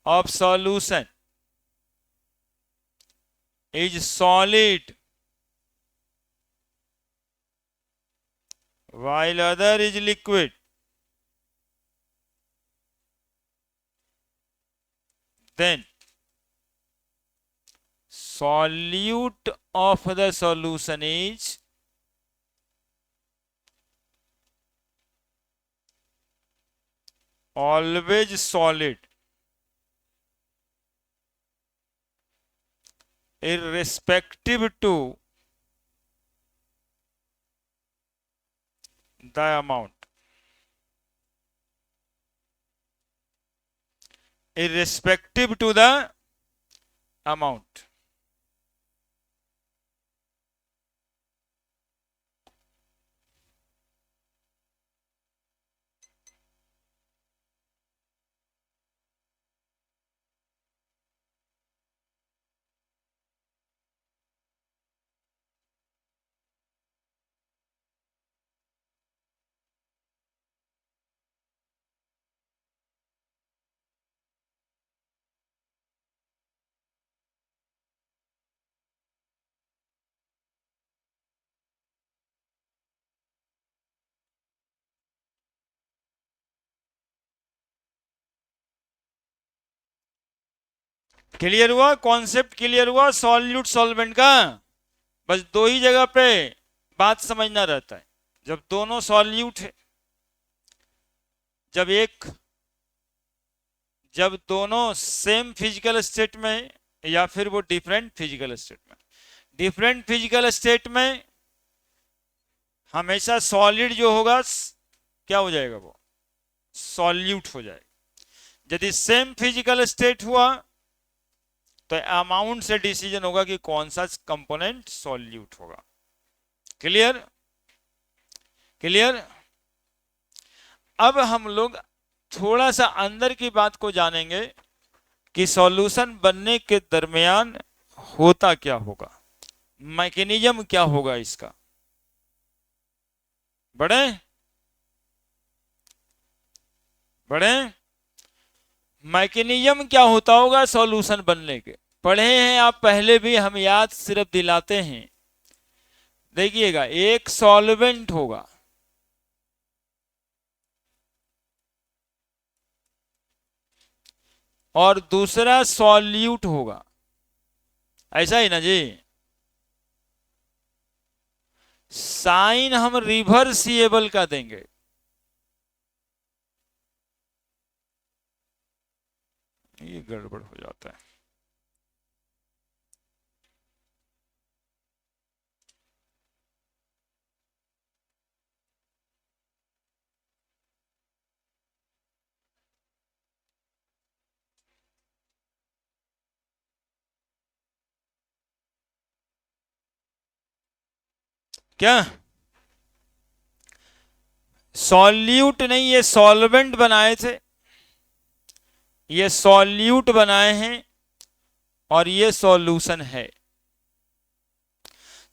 of solution is solid while other is liquid, then solute of the solution is always solid irrespective to the amount, irrespective to the amount. Clear हुआ, concept clear हुआ solute solvent का। बस दो ही जगह पे बात समझना रहता है, जब दोनों सॉल्यूट है, जब दोनों सेम फिजिकल स्टेट में या फिर वो डिफरेंट फिजिकल स्टेट में। डिफरेंट फिजिकल स्टेट में हमेशा सॉलिड जो होगा क्या हो जाएगा, वो सॉल्यूट हो जाएगा। यदि सेम फिजिकल स्टेट हुआ तो अमाउंट से डिसीजन होगा कि कौन सा कंपोनेंट सॉल्यूट होगा। Clear clear. अब हम लोग थोड़ा सा अंदर की बात को जानेंगे कि सॉल्यूशन बनने के दरमियान होता क्या होगा, मैकेनिज्म क्या होगा इसका। बढ़े बढ़े, मैकेनिज्म क्या होता होगा सॉल्यूशन बनने के। पढ़े हैं आप पहले भी, हम याद सिर्फ दिलाते हैं। देखिएगा, एक सॉल्वेंट होगा, और दूसरा सॉल्यूट होगा, ऐसा ही ना जी। साइन हम रिवर्सिएबल का देंगे। ये गड़बड़ हो जाता है। क्या सॉल्यूट नहीं, ये सॉल्वेंट बनाए थे, ये सॉल्यूट बनाए हैं और ये सॉल्यूशन है।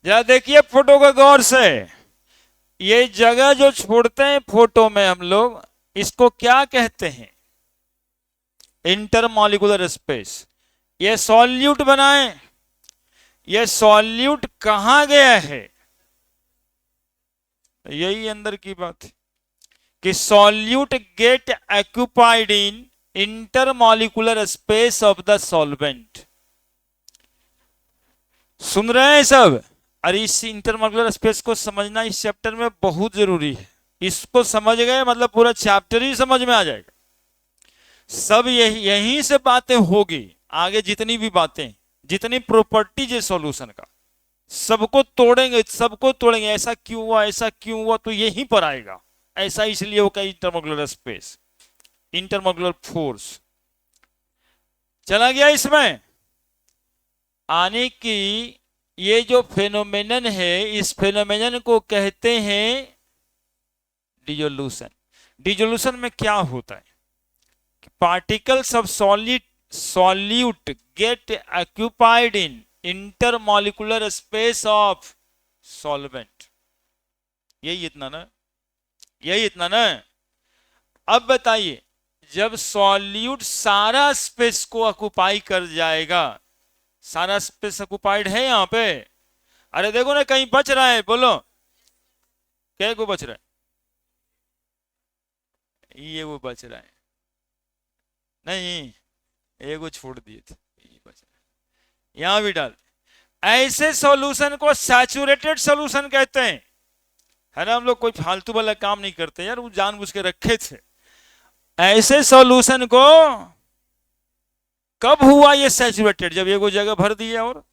जरा देखिए फोटो को गौर से, ये जगह जो छोड़ते हैं फोटो में हम लोग, इसको क्या कहते हैं, इंटरमॉलिक्यूलर स्पेस। ये सॉल्यूट बनाए, ये सॉल्यूट कहां गया है, यही अंदर की बात है कि solute get occupied in intermolecular space of the solvent. सुन रहे हैं सब। अरे इस इंटरमॉलिक्यूलर स्पेस को समझना इस चैप्टर में बहुत जरूरी है। इसको समझ गए मतलब पूरा चैप्टर ही समझ में आ जाएगा। सब यहीं से बातें होगी, आगे जितनी भी बातें, जितनी प्रॉपर्टीज है सॉल्यूशन का, सबको तोड़ेंगे, सबको तोड़ेंगे। ऐसा क्यों हुआ, ऐसा क्यों हुआ, तो यहीं पर आएगा। ऐसा इसलिए होगा इंटरमॉलिक्यूलर स्पेस, इंटरमॉलिक्यूलर फोर्स। चला गया इसमें आने की। ये जो फेनोमेनन है, इस फेनोमेनन को कहते हैं डिसोल्यूशन। डिसोल्यूशन में क्या होता है, particles of solute get occupied in intermolecular space of solvent. यही इतना ना, यही इतना ना। अब बताइए, जब सॉल्यूट सारा स्पेस को ऑक्युपाई कर जाएगा, सारा स्पेस ऑक्युपाइड है यहां पे। अरे देखो ना, कहीं बच रहा है, बोलो क्या को बच रहा है, ये वो बच रहा है, नहीं ये को छोड़ दिए थे, ये बच रहा है, यहां भी डाल। ऐसे सॉल्यूशन को सैचुरेटेड सॉल्यूशन कहते हैं, है ना। हम लोग कोई फालतू वाला काम नहीं करते यार, वो जानबूझ के रखे थे। ऐसे सॉल्यूशन को कब हुआ ये सैचुरेटेड, जब ये कोई जगह भर दी है। और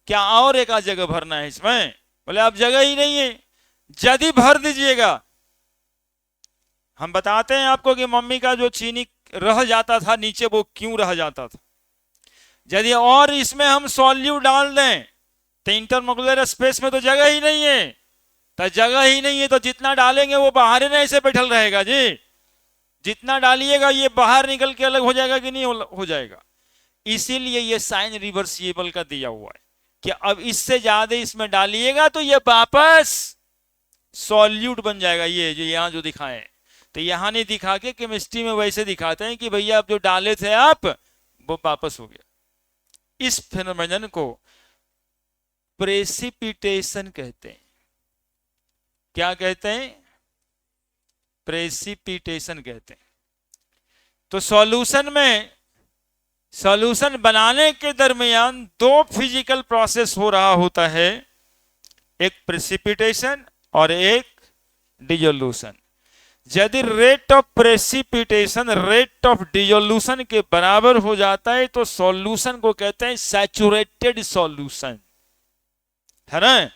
क्या और एक आध जगह भरना है इसमें, बोले अब जगह ही नहीं है, यदि भर दीजिएगा। हम बताते हैं आपको कि मम्मी का जो चीनी रह जाता था नीचे, वो क्यों रह जाता था। यदि और इसमें हम सॉल्यूट डाल दें तो इंटरमॉलिक्यूलर स्पेस में तो जगह ही नहीं है, तो जगह ही नहीं है तो जितना डालेंगे वो बाहर ही नहीं से बैठल रहेगा जी। जितना डालिएगा ये बाहर निकल के अलग हो जाएगा कि नहीं हो जाएगा। इसीलिए ये साइन रिवर्सिबल का दिया हुआ है कि अब इससे ज्यादा इसमें डालिएगा तो ये वापस सॉल्यूट बन जाएगा। ये जो यहां जो दिखाए, तो यहां नहीं दिखा के केमिस्ट्री में वैसे दिखाते हैं कि भैया अब जो डाले थे आप वो वापस हो गया। इस फेनोमेनन को प्रेसिपिटेशन कहते हैं। क्या कहते हैं, प्रेसिपिटेशन कहते हैं। तो सॉल्यूशन में सॉल्यूशन बनाने के दरमियान दो फिजिकल प्रोसेस हो रहा होता है, एक प्रेसिपिटेशन और एक डिसोल्यूशन। यदि rate of precipitation rate of dissolution के बराबर हो जाता है तो सॉल्यूशन को कहते हैं सैचुरेटेड सॉल्यूशन, है ना।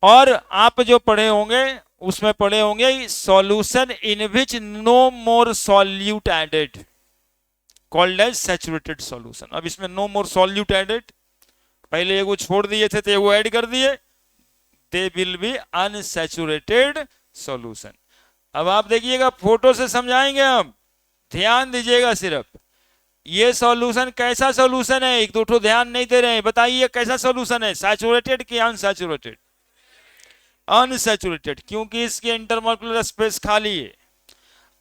और आप जो पढ़े होंगे उसमें पढ़े होंगे solution in which no more solute added called as saturated solution. अब इसमें नो मोर सॉल्यूट एडेड, पहले एगो छोड़ दिए थे तो एगो ऐड कर दिए, they will be unsaturated solution. अब आप देखिएगा फोटो से समझाएंगे हम, ध्यान दीजिएगा सिर्फ। ये सॉल्यूशन कैसा सॉल्यूशन है, एक दो ठो ध्यान नहीं दे रहे हैं, बताइए कैसा सॉल्यूशन है, सैचुरेटेड कि अनसैचुरेटेड? अनसैचुरेटेड, क्योंकि इसके इंटरमोलिकुलर स्पेस खाली है।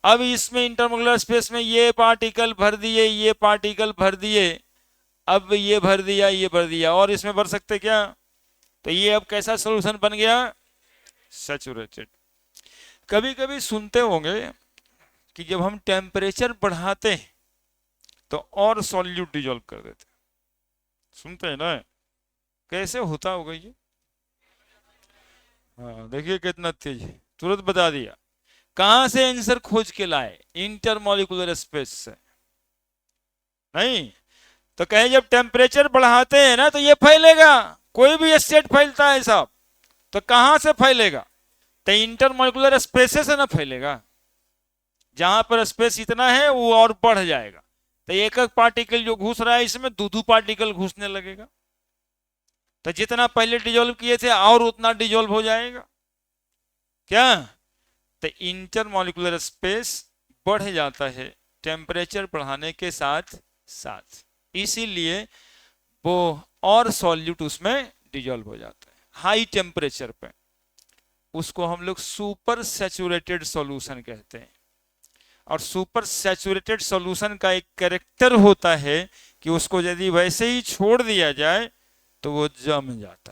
अब इसमें इंटरमोलिकुलर स्पेस में ये पार्टिकल भर दिए, ये पार्टिकल भर दिए, अब ये भर दिया, ये भर दिया, और इसमें भर सकते क्या? तो ये अब कैसा सॉल्यूशन बन गया? सैचुरेटेड। कभी कभी सुनते होंगे कि जब हम टेम्परेचर बढ़ाते हैं तो और सॉल्यूट डिजोल्व कर देते, सुनते हैं ना? कैसे होता होगा ये? हाँ देखिए कितना तेज है, तुरंत बता दिया। कहां से आंसर खोज के लाए? इंटरमोलिकुलर स्पेस से। नहीं तो कहे जब टेम्परेचर बढ़ाते हैं ना तो ये फैलेगा, कोई भी स्टेट फैलता है साहब, तो कहां से फैलेगा? तो इंटरमोलिकुलर स्पेस से ना फैलेगा, जहां पर स्पेस इतना है वो और बढ़ जाएगा, तो एक एक पार्टिकल जो घुस रहा है इसमें दो दो पार्टिकल घुसने लगेगा, तो जितना पहले डिजोल्व किए थे और उतना डिजोल्व हो जाएगा क्या? तो इंटरमोलिकुलर स्पेस बढ़ जाता है टेम्परेचर बढ़ाने के साथ साथ, इसीलिए वो और सॉल्यूट उसमें डिजोल्व हो जाता है हाई टेम्परेचर पे। उसको हम लोग सुपर सैचुरेटेड सॉल्यूशन कहते हैं। और सुपर सैचुरेटेड सॉल्यूशन का एक कैरेक्टर होता है कि उसको यदि वैसे ही छोड़ दिया जाए तो वो जम जाता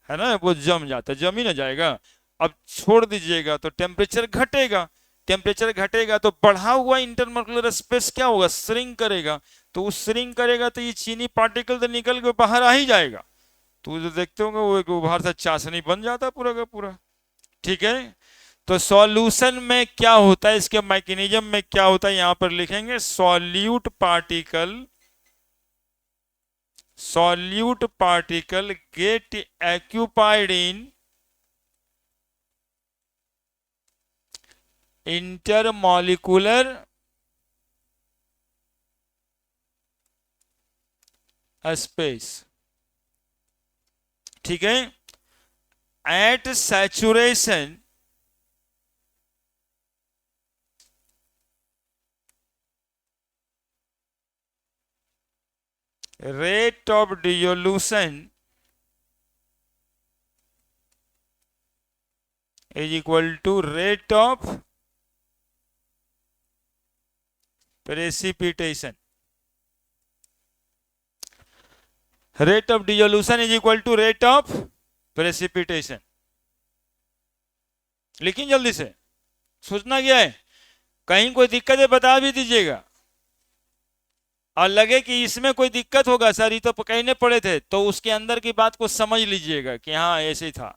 है ना, वो जम जाता है, जम ही ना जाएगा। अब छोड़ दीजिएगा तो टेम्परेचर घटेगा, टेम्परेचर घटेगा तो बढ़ा हुआ इंटरमोलिकुलर स्पेस क्या होगा? श्रिंक करेगा, तो उस श्रिंक करेगा तो ये चीनी पार्टिकल तो निकल के बाहर आ ही जाएगा, तो जो देखते होंगे वो एक बाहर से चाशनी बन जाता है पूरा का पूरा। ठीक है, तो सॉल्यूशन में क्या होता है, इसके मैकेनिज्म में क्या होता है यहां पर लिखेंगे, solute particle get occupied in intermolecular space. ठीक है, at saturation rate of dissolution is equal to rate of precipitation. Rate of dissolution is equal to rate of precipitation. लेकिन जल्दी से सोचना क्या है, कहीं कोई दिक्कत है बता भी दीजिएगा, और लगे कि इसमें कोई दिक्कत होगा सर ये तो कहने पड़े थे, तो उसके अंदर की बात को समझ लीजिएगा कि हाँ ऐसे ही था।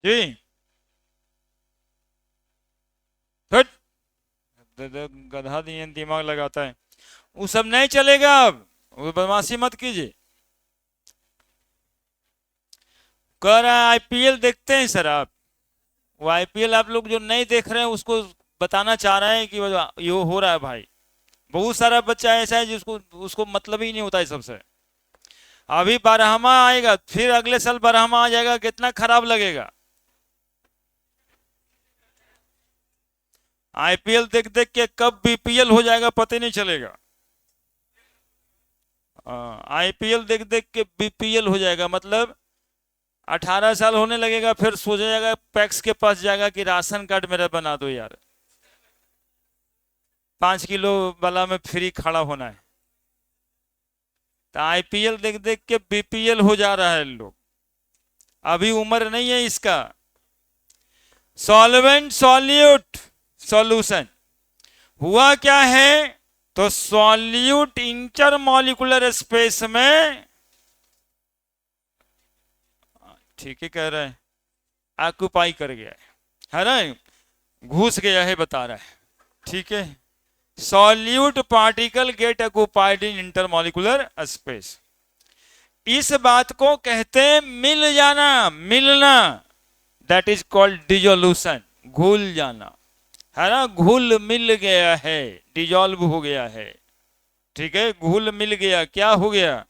जी। हट, गधा दिए दिमाग लगाता है। वो सब नहीं चलेगा अब, वो बदमाशी मत कीजिए। कह रहा है आईपीएल देखते हैं सर आप। वो आईपीएल आप लोग जो नहीं देख रहे हैं उसको बताना चाह रहे हैं कि ये हो रहा है भाई। बहुत सारा बच्चा ऐसा है जिसको उसको मतलब ही नहीं होता है सबसे। अभी बारहमा आएगा, फिर अगले साल बारहमा आ जाएगा, कितना खराब लगेगा। आईपीएल देख देख के कब बीपीएल हो जाएगा पता ही नहीं चलेगा। आईपीएल देख देख के बीपीएल हो जाएगा, मतलब 18 साल होने लगेगा, फिर सोच जाएगा, पैक्स के पास जाएगा कि राशन कार्ड मेरा बना दो यार, 5 किलो वाला में फ्री खड़ा होना है। तो आईपीएल देख देख के बीपीएल हो जा रहा है लोग। अभी उम्र नहीं है इसका। सॉल्वेंट सॉल्यूट सॉल्यूशन हुआ क्या है, तो सॉल्यूट इंटरमॉलिकुलर स्पेस में, ठीक है कह रहे हैं, ऑक्यूपाई कर गया है ना, घुस गया है बता रहा है। ठीक है, solute particle gate occupied in intermolecular space. इस बात को कहते हैं मिल जाना, मिलना। दैट इज कॉल्ड डिजोल्यूशन, घुल जाना, है ना। घुल मिल गया है, डिजॉल्व हो गया है। ठीक है, घुल मिल गया, क्या हो गया,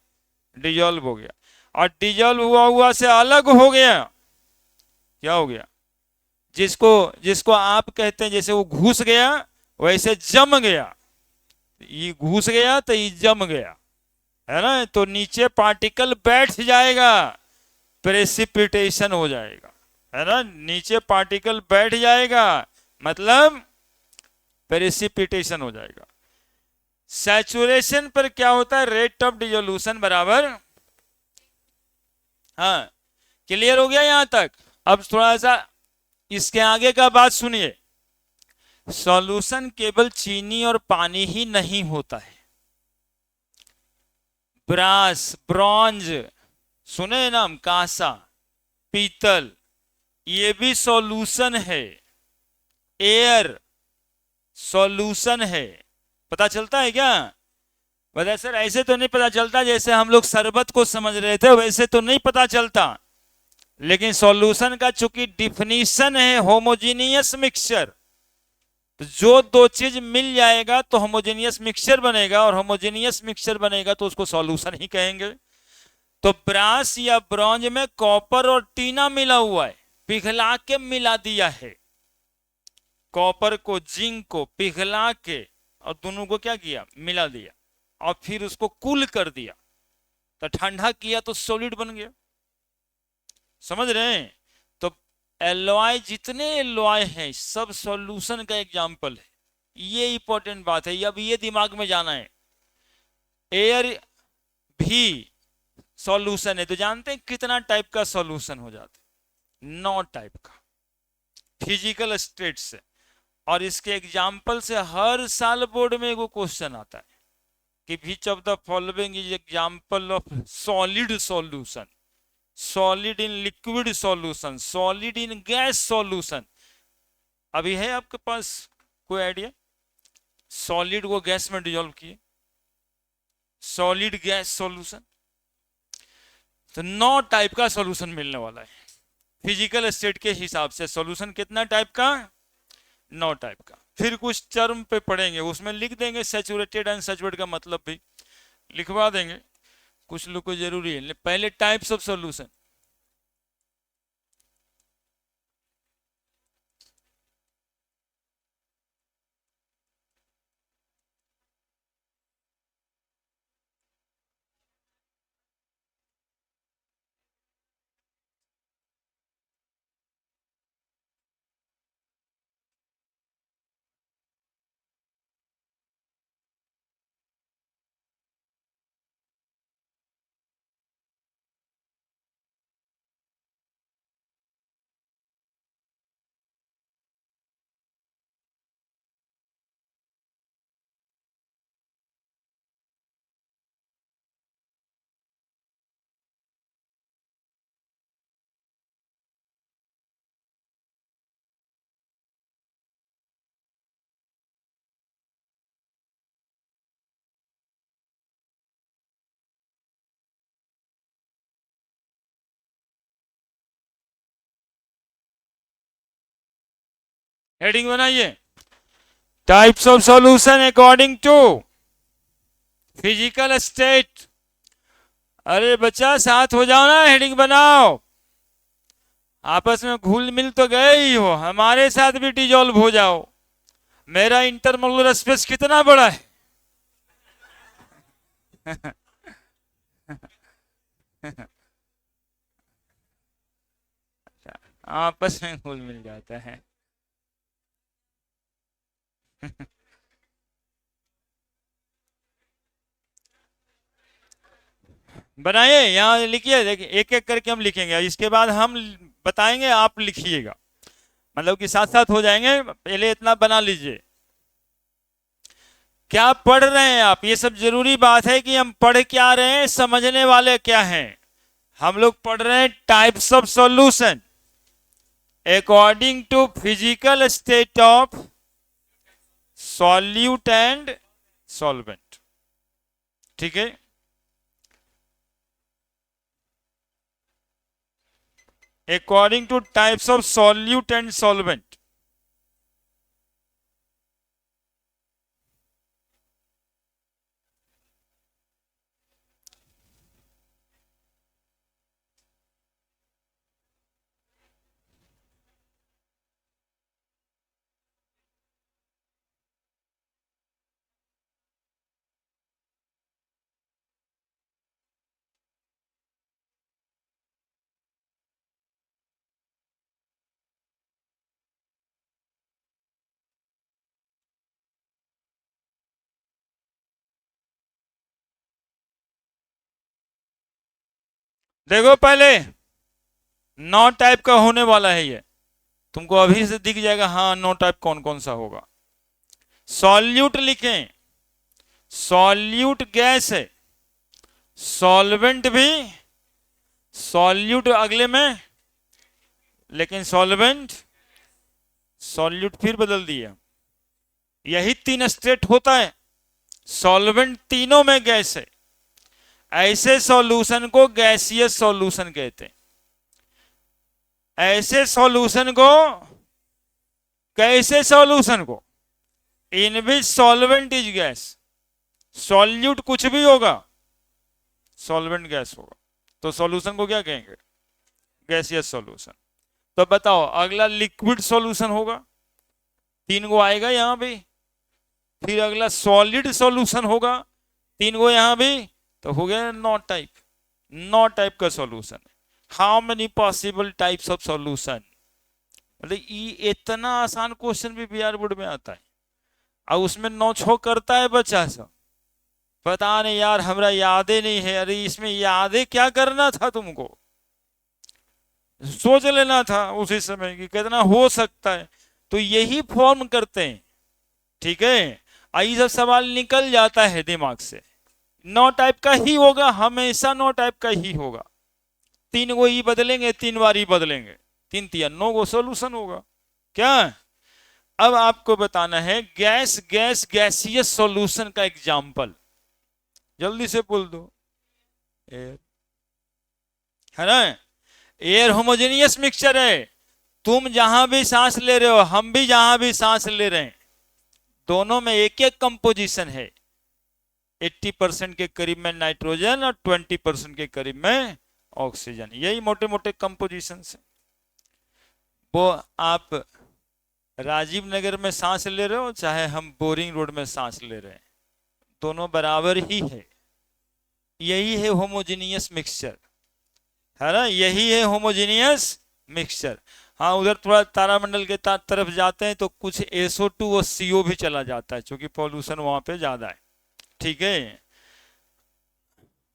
डिजॉल्व हो गया। और डिजॉल्व हुआ हुआ से अलग हो गया, क्या हो गया, जिसको जिसको आप कहते हैं जैसे वो घुस गया वैसे जम गया। ये घुस गया तो ये जम गया, है ना। तो नीचे पार्टिकल बैठ जाएगा, प्रेसिपिटेशन हो जाएगा, है ना। नीचे पार्टिकल बैठ जाएगा मतलब प्रेसिपिटेशन हो जाएगा। सैचुरेशन पर क्या होता है, रेट ऑफ डिसोल्यूशन बराबर, हाँ क्लियर हो गया यहां तक। अब थोड़ा सा इसके आगे का बात सुनिए। सॉल्यूशन केवल चीनी और पानी ही नहीं होता है, ब्रास, ब्रॉन्ज, सुने नाम, कांसा, पीतल, ये भी सॉल्यूशन है। एयर सॉल्यूशन है, पता चलता है क्या। बता सर ऐसे तो नहीं पता चलता, जैसे हम लोग शरबत को समझ रहे थे वैसे तो नहीं पता चलता। लेकिन सॉल्यूशन का चूंकि डिफिनीशन है होमोजीनियस मिक्सचर, तो जो दो चीज मिल जाएगा तो होमोजेनियस मिक्सचर बनेगा, और होमोजेनियस मिक्सचर बनेगा तो उसको सॉल्यूशन ही कहेंगे। तो ब्रास या ब्रॉन्ज में कॉपर और टीना मिला हुआ है, पिघला के मिला दिया है। कॉपर को जिंक को पिघला के और दोनों को क्या किया, मिला दिया, और फिर उसको कूल कर दिया, तो ठंडा किया तो सॉलिड बन गया। समझ रहे हैं। तो एलॉय, जितने एलॉय हैं सब सॉल्यूशन का एग्जाम्पल है। ये इंपॉर्टेंट बात है, अब ये दिमाग में जाना है। एयर भी सॉल्यूशन है, तो जानते हैं कितना टाइप का सॉल्यूशन हो जाता है, 9 टाइप का फिजिकल स्टेट से। और इसके एग्जाम्पल से हर साल बोर्ड में एगो क्वेश्चन आता है कि विच of the following is example of solid solution, solid in liquid solution, solid in gas solution. अभी है आपके पास कोई आइडिया, सॉलिड को गैस में डिजोल्व किए, सॉलिड गैस सॉल्यूशन। तो 9 टाइप का सॉल्यूशन मिलने वाला है फिजिकल स्टेट के हिसाब से। सॉल्यूशन कितना टाइप का, 9 टाइप का। फिर कुछ टर्म पे पढ़ेंगे, उसमें लिख देंगे सैचुरेटेड अनसैचुरेटेड का मतलब भी लिखवा देंगे, कुछ लोग को जरूरी है। पहले टाइप्स ऑफ सॉल्यूशन, हेडिंग बनाइए, types of solution according to physical state. अरे बच्चा साथ हो जाओ ना, हेडिंग बनाओ। आपस में घुल मिल तो गए ही हो, हमारे साथ भी डिजोल्व हो जाओ। मेरा इंटरमोलर स्पेस कितना बड़ा है। आपस में घुल मिल जाता है। बनाइए, यहाँ लिखिए, देखिए एक एक करके हम लिखेंगे, इसके बाद हम बताएंगे, आप लिखिएगा, मतलब कि साथ साथ हो जाएंगे। पहले इतना बना लीजिए। क्या पढ़ रहे हैं आप, ये सब जरूरी बात है कि हम पढ़ क्या रहे हैं, समझने वाले क्या हैं। हम लोग पढ़ रहे हैं types of solution according to physical state of solute and solvent. ठीक है, according to types of solute and solvent। देखो पहले 9 टाइप का होने वाला है ये, तुमको अभी से दिख जाएगा। हाँ 9 टाइप कौन कौन सा होगा। सॉल्यूट लिखें, सॉल्यूट गैस है, सॉल्वेंट भी, सॉल्यूट अगले में, लेकिन सॉल्वेंट, सॉल्यूट फिर बदल दिया। यही 3 स्टेट होता है। सॉल्वेंट तीनों में गैस है। ऐसे सॉल्यूशन को गैसियस सॉल्यूशन कहते हैं। ऐसे सॉल्यूशन को, कैसे सॉल्यूशन को, इन विच सॉल्वेंट इज गैस। सॉल्यूट कुछ भी होगा, सॉल्वेंट गैस होगा, तो सॉल्यूशन को क्या कहेंगे, गैसियस सॉल्यूशन। तो बताओ अगला लिक्विड सॉल्यूशन होगा, 3 गो आएगा यहां भी। फिर अगला सॉलिड सॉल्यूशन होगा, 3 गो यहां भी, तो हो गया 9 टाइप। 9 टाइप का solution. How many possible types of solution. मतलब ये इतना आसान क्वेश्चन भी बिहार बोर्ड में आता है, और उसमें 9 करता है बच्चा सब। पता नहीं यार, हमरा यादें नहीं है। अरे इसमें यादें क्या करना था, तुमको सोच लेना था उसी समय कि कितना हो सकता है, तो यही फॉर्म करते हैं। ठीक है, ये सब सवाल निकल जाता है दिमाग से। 9 टाइप का ही होगा, हमेशा 9 टाइप का ही होगा। 3 गो ही बदलेंगे, 3 बार ही बदलेंगे, 3 तिया 9 गो सोल्यूशन होगा। क्या अब आपको बताना है गैस, गैस, गैसियस सॉल्यूशन का एग्जांपल, जल्दी से बोल दो। एयर है ना, एयर होमोजेनियस मिक्सचर है। तुम जहां भी सांस ले रहे हो, हम भी जहां भी सांस ले रहे हैं, दोनों में एक एक कंपोजिशन है। 80% के करीब में नाइट्रोजन और 20% के करीब में ऑक्सीजन। यही मोटे मोटे कंपोजिशन है। वो आप राजीव नगर में सांस ले रहे हो, चाहे हम बोरिंग रोड में सांस ले रहे हैं, दोनों बराबर ही है। यही है होमोजेनियस मिक्सचर, है ना, यही है होमोजेनियस मिक्सचर। हाँ उधर थोड़ा तारामंडल के तरफ जाते हैं तो कुछ SO2 और CO भी चला जाता है, क्योंकि पॉल्यूशन वहां पे ज्यादा है। ठीक है,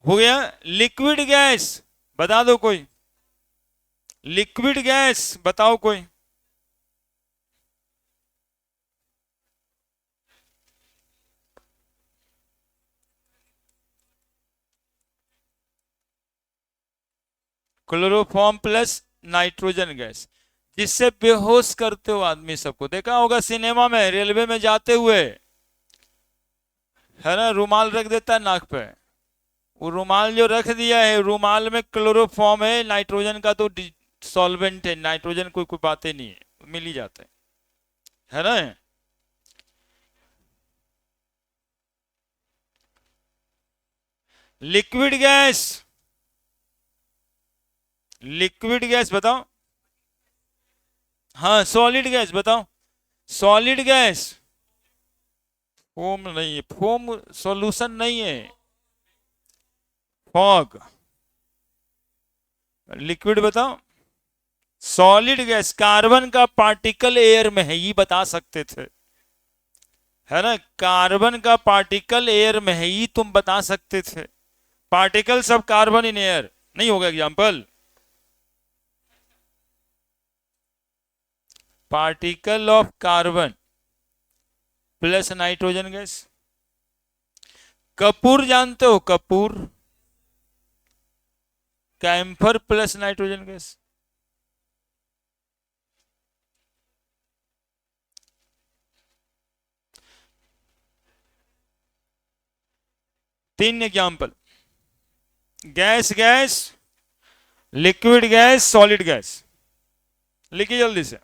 हो गया। लिक्विड गैस बता दो कोई, लिक्विड गैस बताओ कोई। क्लोरोफॉर्म प्लस नाइट्रोजन गैस, जिससे बेहोश करते हो आदमी सबको। देखा होगा सिनेमा में, रेलवे में जाते हुए, है ना, रुमाल रख देता है नाक पे। वो रुमाल जो रख दिया है, रुमाल में क्लोरोफॉर्म है, नाइट्रोजन का तो सॉल्वेंट है, नाइट्रोजन कोई कोई बातें नहीं है, मिल ही जाता है। है ना। लिक्विड गैस, लिक्विड गैस बताओ। हाँ सॉलिड गैस बताओ। सॉलिड गैस, फोम नहीं है, फोम सॉल्यूशन नहीं है। फॉग, लिक्विड बताओ। सॉलिड गैस, कार्बन का पार्टिकल एयर में है, ये बता सकते थे, है ना। कार्बन का पार्टिकल एयर में है, ये तुम बता सकते थे। Particles of carbon in air नहीं होगा example. Particle of carbon plus nitrogen gas. कपूर जानते हो, कपूर, कैम्फर प्लस नाइट्रोजन गैस। तीन example, gas gas, liquid gas, solid gas. लिखिए जल्दी से।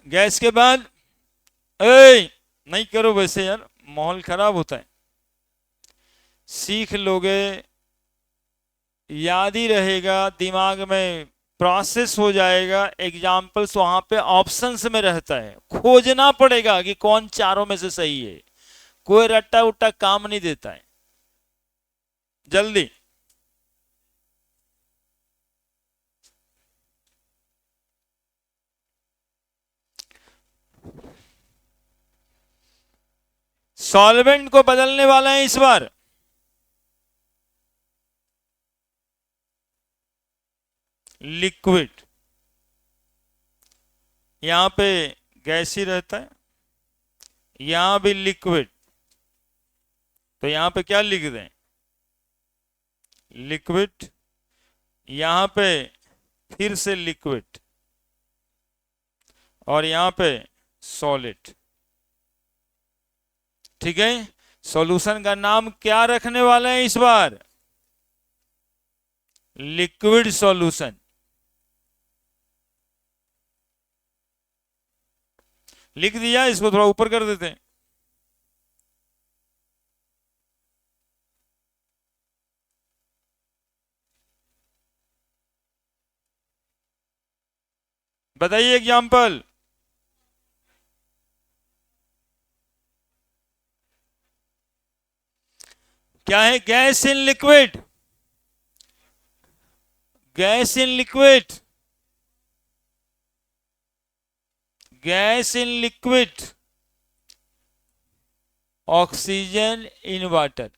गैस के बाद, ए नहीं करो वैसे यार, माहौल खराब होता है। सीख लोगे, याद ही रहेगा, दिमाग में प्रोसेस हो जाएगा। एग्जाम्पल्स वहां पे ऑप्शंस में रहता है, खोजना पड़ेगा कि कौन चारों में से सही है। कोई रट्टा उट्टा काम नहीं देता है। जल्दी। सॉल्वेंट को बदलने वाला है इस बार। लिक्विड, यहां पे गैस ही रहता है, यहां भी लिक्विड, तो यहां पे क्या लिख दें, लिक्विड। यहां पे फिर से लिक्विड, और यहां पे सॉलिड। ठीक है। सॉल्यूशन का नाम क्या रखने वाला है इस बार, लिक्विड सॉल्यूशन। लिख दिया, इसको थोड़ा ऊपर कर देते हैं। बताइए एग्जाम्पल। क्या है, gas in liquid, gas in liquid, gas in liquid, oxygen in water.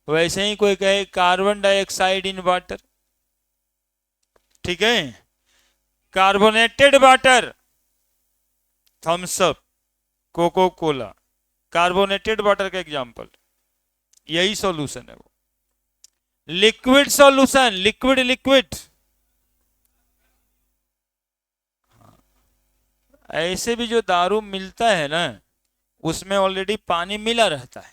वैसे ही कोई कहे कार्बन डाइऑक्साइड इन वाटर। ठीक है। Carbonated water, Thums Up, Coca Cola, carbonated water का एग्जांपल। यही सॉल्यूशन है वो। Liquid solution, liquid liquid. ऐसे भी जो दारू मिलता है ना, उसमें ऑलरेडी पानी मिला रहता है।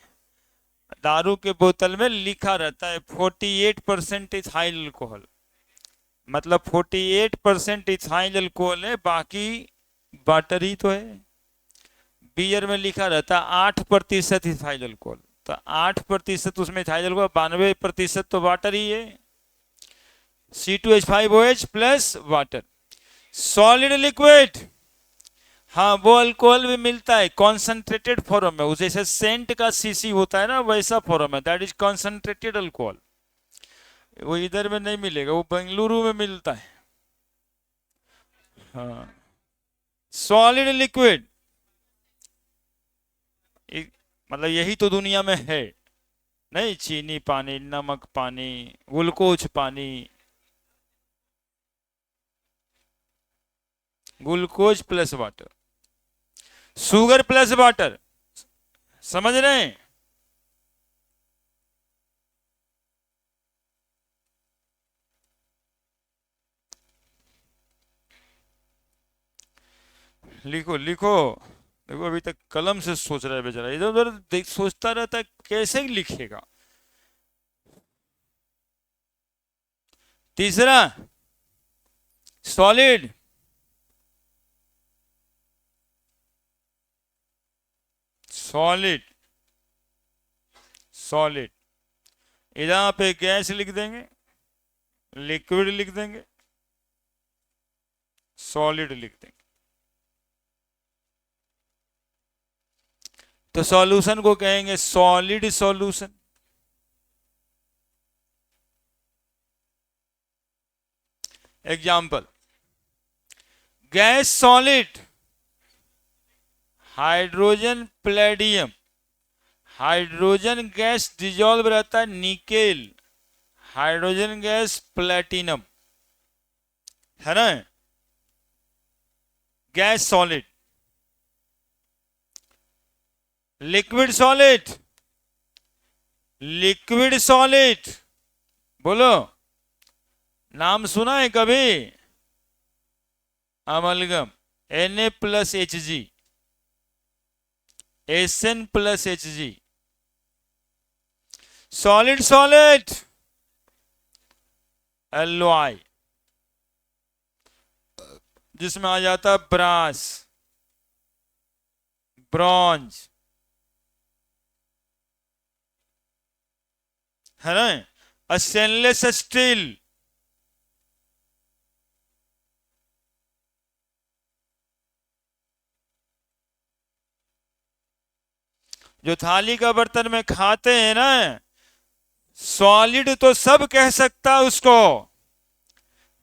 दारू के बोतल में लिखा रहता है 48% इथाइल अल्कोहल, मतलब 48% इथाइल अल्कोहल है, बाकी वाटर ही तो है। बियर में लिखा रहता है 8% इथाइल अल्कोहल, तो 8% उसमें इथाइल अल्कोहल, 92% तो वाटर ही है। C2H5OH plus water. Solid liquid, हाँ वो अल्कोहल भी मिलता है कॉन्सेंट्रेटेड फॉर्म में, उस जैसे सेंट का सीसी होता है ना, वैसा फॉर्म है, दैट इज कॉन्सेंट्रेटेड अल्कोहल। वो इधर में नहीं मिलेगा, वो बेंगलुरु में मिलता है। हाँ सॉलिड लिक्विड, मतलब यही तो दुनिया में है। नहीं, चीनी पानी, नमक पानी, ग्लूकोज पानी, glucose plus water, sugar plus water. समझ रहे हैं। लिखो लिखो। देखो अभी तक कलम से सोच रहा है बेचारा, इधर उधर देख सोचता रहता है कैसे लिखेगा। तीसरा, सॉलिड सॉलिड, सॉलिड, इधर पे गैस लिख देंगे, लिक्विड लिख देंगे, सॉलिड लिख देंगे। तो सॉल्यूशन को कहेंगे solid solution. Example, gas solid, hydrogen Palladium, hydrogen gas dissolve रहता है निकेल, हाइड्रोजन गैस प्लेटिनम, है ना, gas solid. Liquid solid, liquid solid, बोलो, नाम सुना है कभी? Amalgam, Na+Hg, Sn+Hg। Solid solid, LOI, जिसमें आ जाता है ब्रास, ब्रॉन्ज, है ना, स्टेनलेस स्टील, जो थाली का बर्तन में खाते हैं ना, सॉलिड तो सब कह सकता है उसको,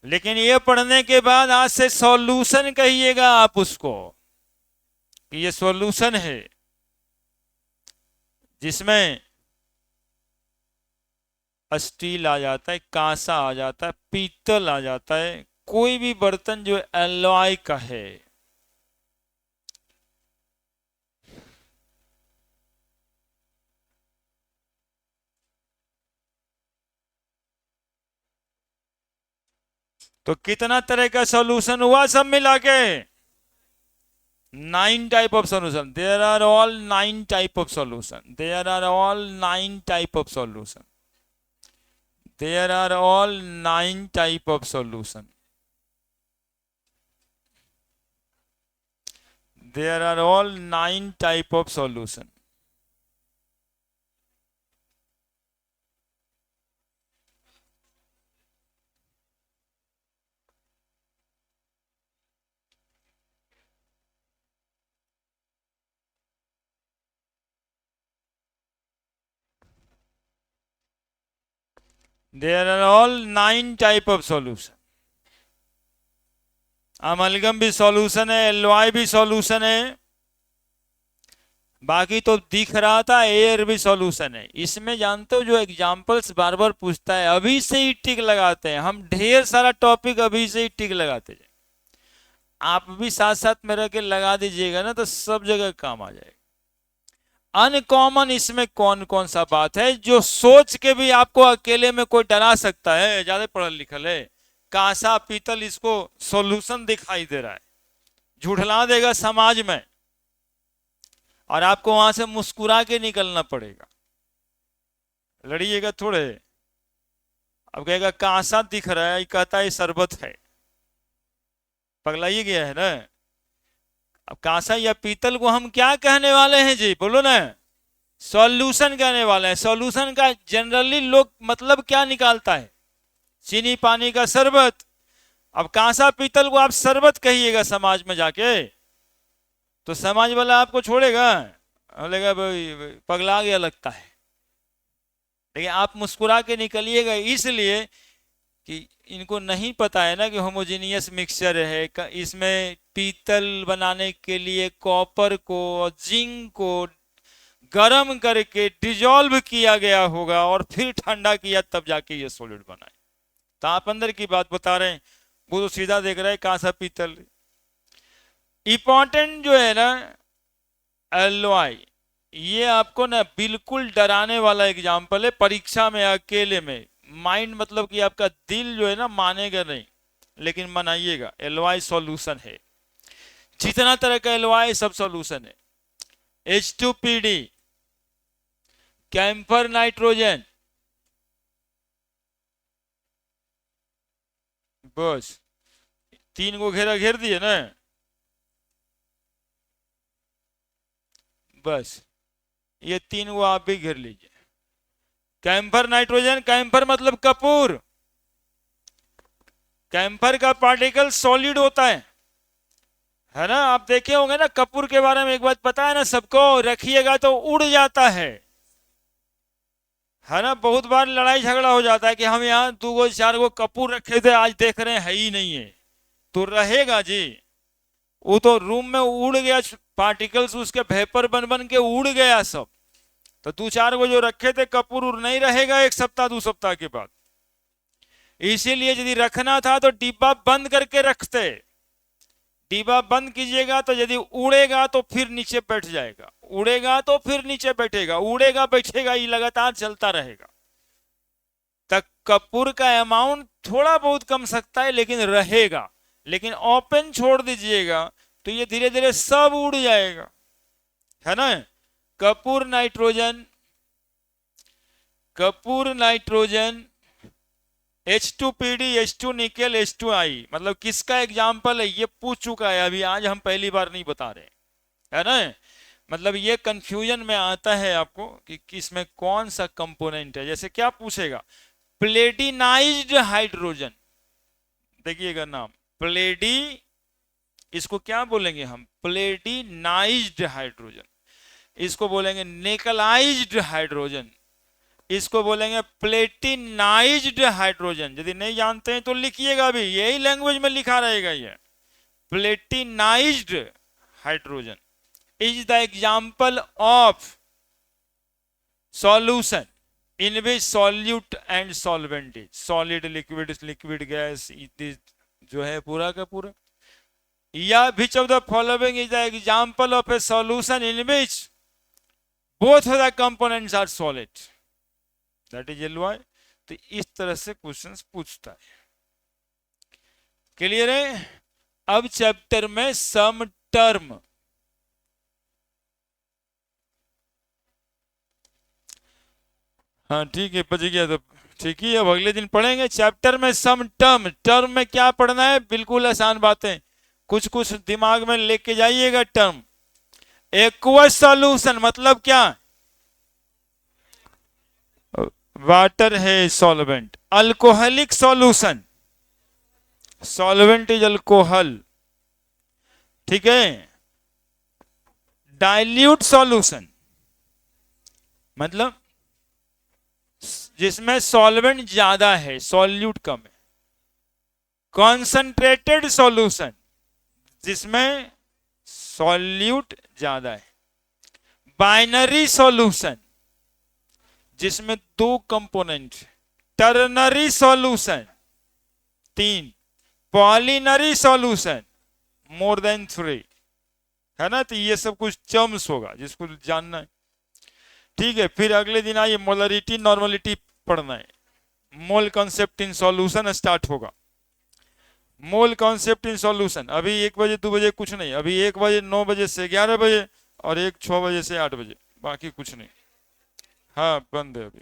लेकिन ये पढ़ने के बाद आज से सॉल्यूशन कहिएगा आप उसको कि ये सॉल्यूशन है, जिसमें स्टील आ जाता है, कांसा आ जाता है, पीतल आ जाता है, कोई भी बर्तन जो एलॉय का है। तो कितना तरह का सॉल्यूशन हुआ सब मिला के? 9 type of solution. There are all 9 type of solution. There are all 9 type of solution. There are all 9 type of solution. There are all 9 type of solution. There are all 9 type of solution. Amalgam भी solution है, alloy भी solution है, बाकी तो दिख रहा था air भी सॉल्यूशन है। इसमें जानते हो जो एग्जांपल्स बार बार पूछता है, अभी से ही टिक लगाते हैं हम, ढेर सारा टॉपिक अभी से ही टिक लगाते हैं। आप भी साथ साथ में रह के लगा दीजिएगा ना, तो सब जगह काम आ जाएगा। अनकॉमन इसमें कौन कौन सा बात है जो सोच के भी आपको अकेले में कोई डरा सकता है? ज्यादा पढ़ल लिखल है, कांसा पीतल इसको सॉल्यूशन दिखाई दे रहा है, झुठला देगा समाज में, और आपको वहां से मुस्कुरा के निकलना पड़ेगा। लड़िएगा थोड़े। अब कहेगा कांसा दिख रहा है, कहता है शरबत है, पगलाइए गया है ना। अब कांसा या पीतल को हम क्या कहने वाले हैं जी, बोलो ना? सॉल्यूशन कहने वाले हैं। सॉल्यूशन का जनरली लोग मतलब क्या निकालता है? चीनी पानी का शरबत। अब कांसा पीतल को आप शरबत कहिएगा समाज में जाके, तो समाज वाला आपको छोड़ेगा? बोलेगा भाई पगला गया लगता है। लेकिन आप मुस्कुरा के निकलिएगा, इसलिए कि इनको नहीं पता है ना कि होमोजीनियस मिक्सचर है। इसमें पीतल बनाने के लिए कॉपर को और जिंक को गर्म करके डिजॉल्व किया गया होगा और फिर ठंडा किया, तब जाके ये सॉलिड बना है। तो आप अंदर की बात बता रहे हैं, वो तो सीधा देख रहा है कांसा पीतल। इंपॉर्टेंट जो है ना एलओआई, ये आपको ना बिल्कुल डराने वाला एग्जाम्पल है परीक्षा में अकेले में। माइंड मतलब कि आपका दिल जो है ना मानेगा नहीं, लेकिन मनाइएगा, एलओआई सॉल्यूशन है। जितना तरह का एलओआई सब सॉल्यूशन है। H2PD, कैंफर नाइट्रोजन, बस 3 को घेरा घेर दिए ना, बस ये 3 वो आप भी घेर लीजिए। कैम्फर नाइट्रोजन, कैम्फर मतलब कपूर, कैम्फर का पार्टिकल सॉलिड होता है ना। आप देखे होंगे ना कपूर के बारे में, एक बात पता है ना सबको, रखिएगा तो उड़ जाता है ना। बहुत बार लड़ाई झगड़ा हो जाता है कि हम यहाँ 2 4 गो कपूर रखे थे, आज देख रहे हैं है ही नहीं है। तो रहेगा जी, वो तो रूम में उड़ गया, पार्टिकल्स उसके वेपर बन बन के उड़ गया सब। तो 2 4 गो जो रखे थे कपूर उड़ नहीं रहेगा 1 सप्ताह 2 सप्ताह के बाद। इसीलिए यदि रखना था तो डिब्बा बंद करके रखते। डिब्बा बंद कीजिएगा तो यदि उड़ेगा तो फिर नीचे बैठ जाएगा, उड़ेगा तो फिर नीचे बैठेगा, उड़ेगा बैठेगा, ये लगातार चलता रहेगा। तक कपूर का अमाउंट थोड़ा बहुत कम सकता है लेकिन रहेगा। लेकिन ओपन छोड़ दीजिएगा तो ये धीरे धीरे सब उड़ जाएगा, है ना। Kapoor nitrogen, Kapoor nitrogen H2PD, H2 nickel, H2I, मतलब किसका एग्जाम्पल है ये पूछ चुका है अभी, आज हम पहली बार नहीं बता रहे, है ना। मतलब ये कंफ्यूजन में आता है आपको कि किसमें कौन सा कंपोनेंट है। जैसे क्या पूछेगा, प्लेडिनाइज्ड हाइड्रोजन, देखिएगा नाम प्लेडी, इसको क्या बोलेंगे हम, प्लेडिनाइज्ड हाइड्रोजन। इसको बोलेंगे निकलाइज्ड हाइड्रोजन, इसको बोलेंगे प्लेटिनाइज्ड हाइड्रोजन। यदि नहीं जानते हैं तो लिखिएगा भी, यही लैंग्वेज में लिखा रहेगा ये, platinised hydrogen is the example of solution in which solute and solvent is solid, liquid, liquid gas, जो है पूरा का पूरा। या which of the following is the example of a solution in which both of the components are solid, that is LY। तो इस तरह से क्वेश्चंस पूछता है। क्लियर है। अब चैप्टर में सम टर्म, हाँ ठीक है, बच गया तो ठीक ही, अब अगले दिन पढ़ेंगे। चैप्टर में सम टर्म, टर्म में क्या पढ़ना है, बिल्कुल आसान बातें, कुछ कुछ दिमाग में लेके जाइएगा। टर्म एक्वस सॉल्यूशन मतलब क्या, वाटर है solvent. Alcoholic solution, solvent is alcohol, ठीक है। डाइल्यूट सॉल्यूशन मतलब जिसमें सॉल्वेंट ज्यादा है, सॉल्यूट कम है। कॉन्सेंट्रेटेड सॉल्यूशन जिसमें सॉल्यूट ज्यादा है। बाइनरी सॉल्यूशन जिसमें 2 component. Ternary solution 3। Polynary solution more than 3, है ना। तो ये सब कुछ टर्म्स होगा जिसको जानना है, ठीक है। फिर अगले दिन आइए मोलरिटी नॉर्मलिटी पढ़ना है। Mole concept in solution start होगा। मोल कॉन्सेप्ट इन सॉल्यूशन अभी 1 बजे 2 बजे कुछ नहीं, अभी 1 बजे 9 बजे से 11 बजे और 1 6 बजे से 8 बजे, बाकी कुछ नहीं। हाँ बंद है अभी।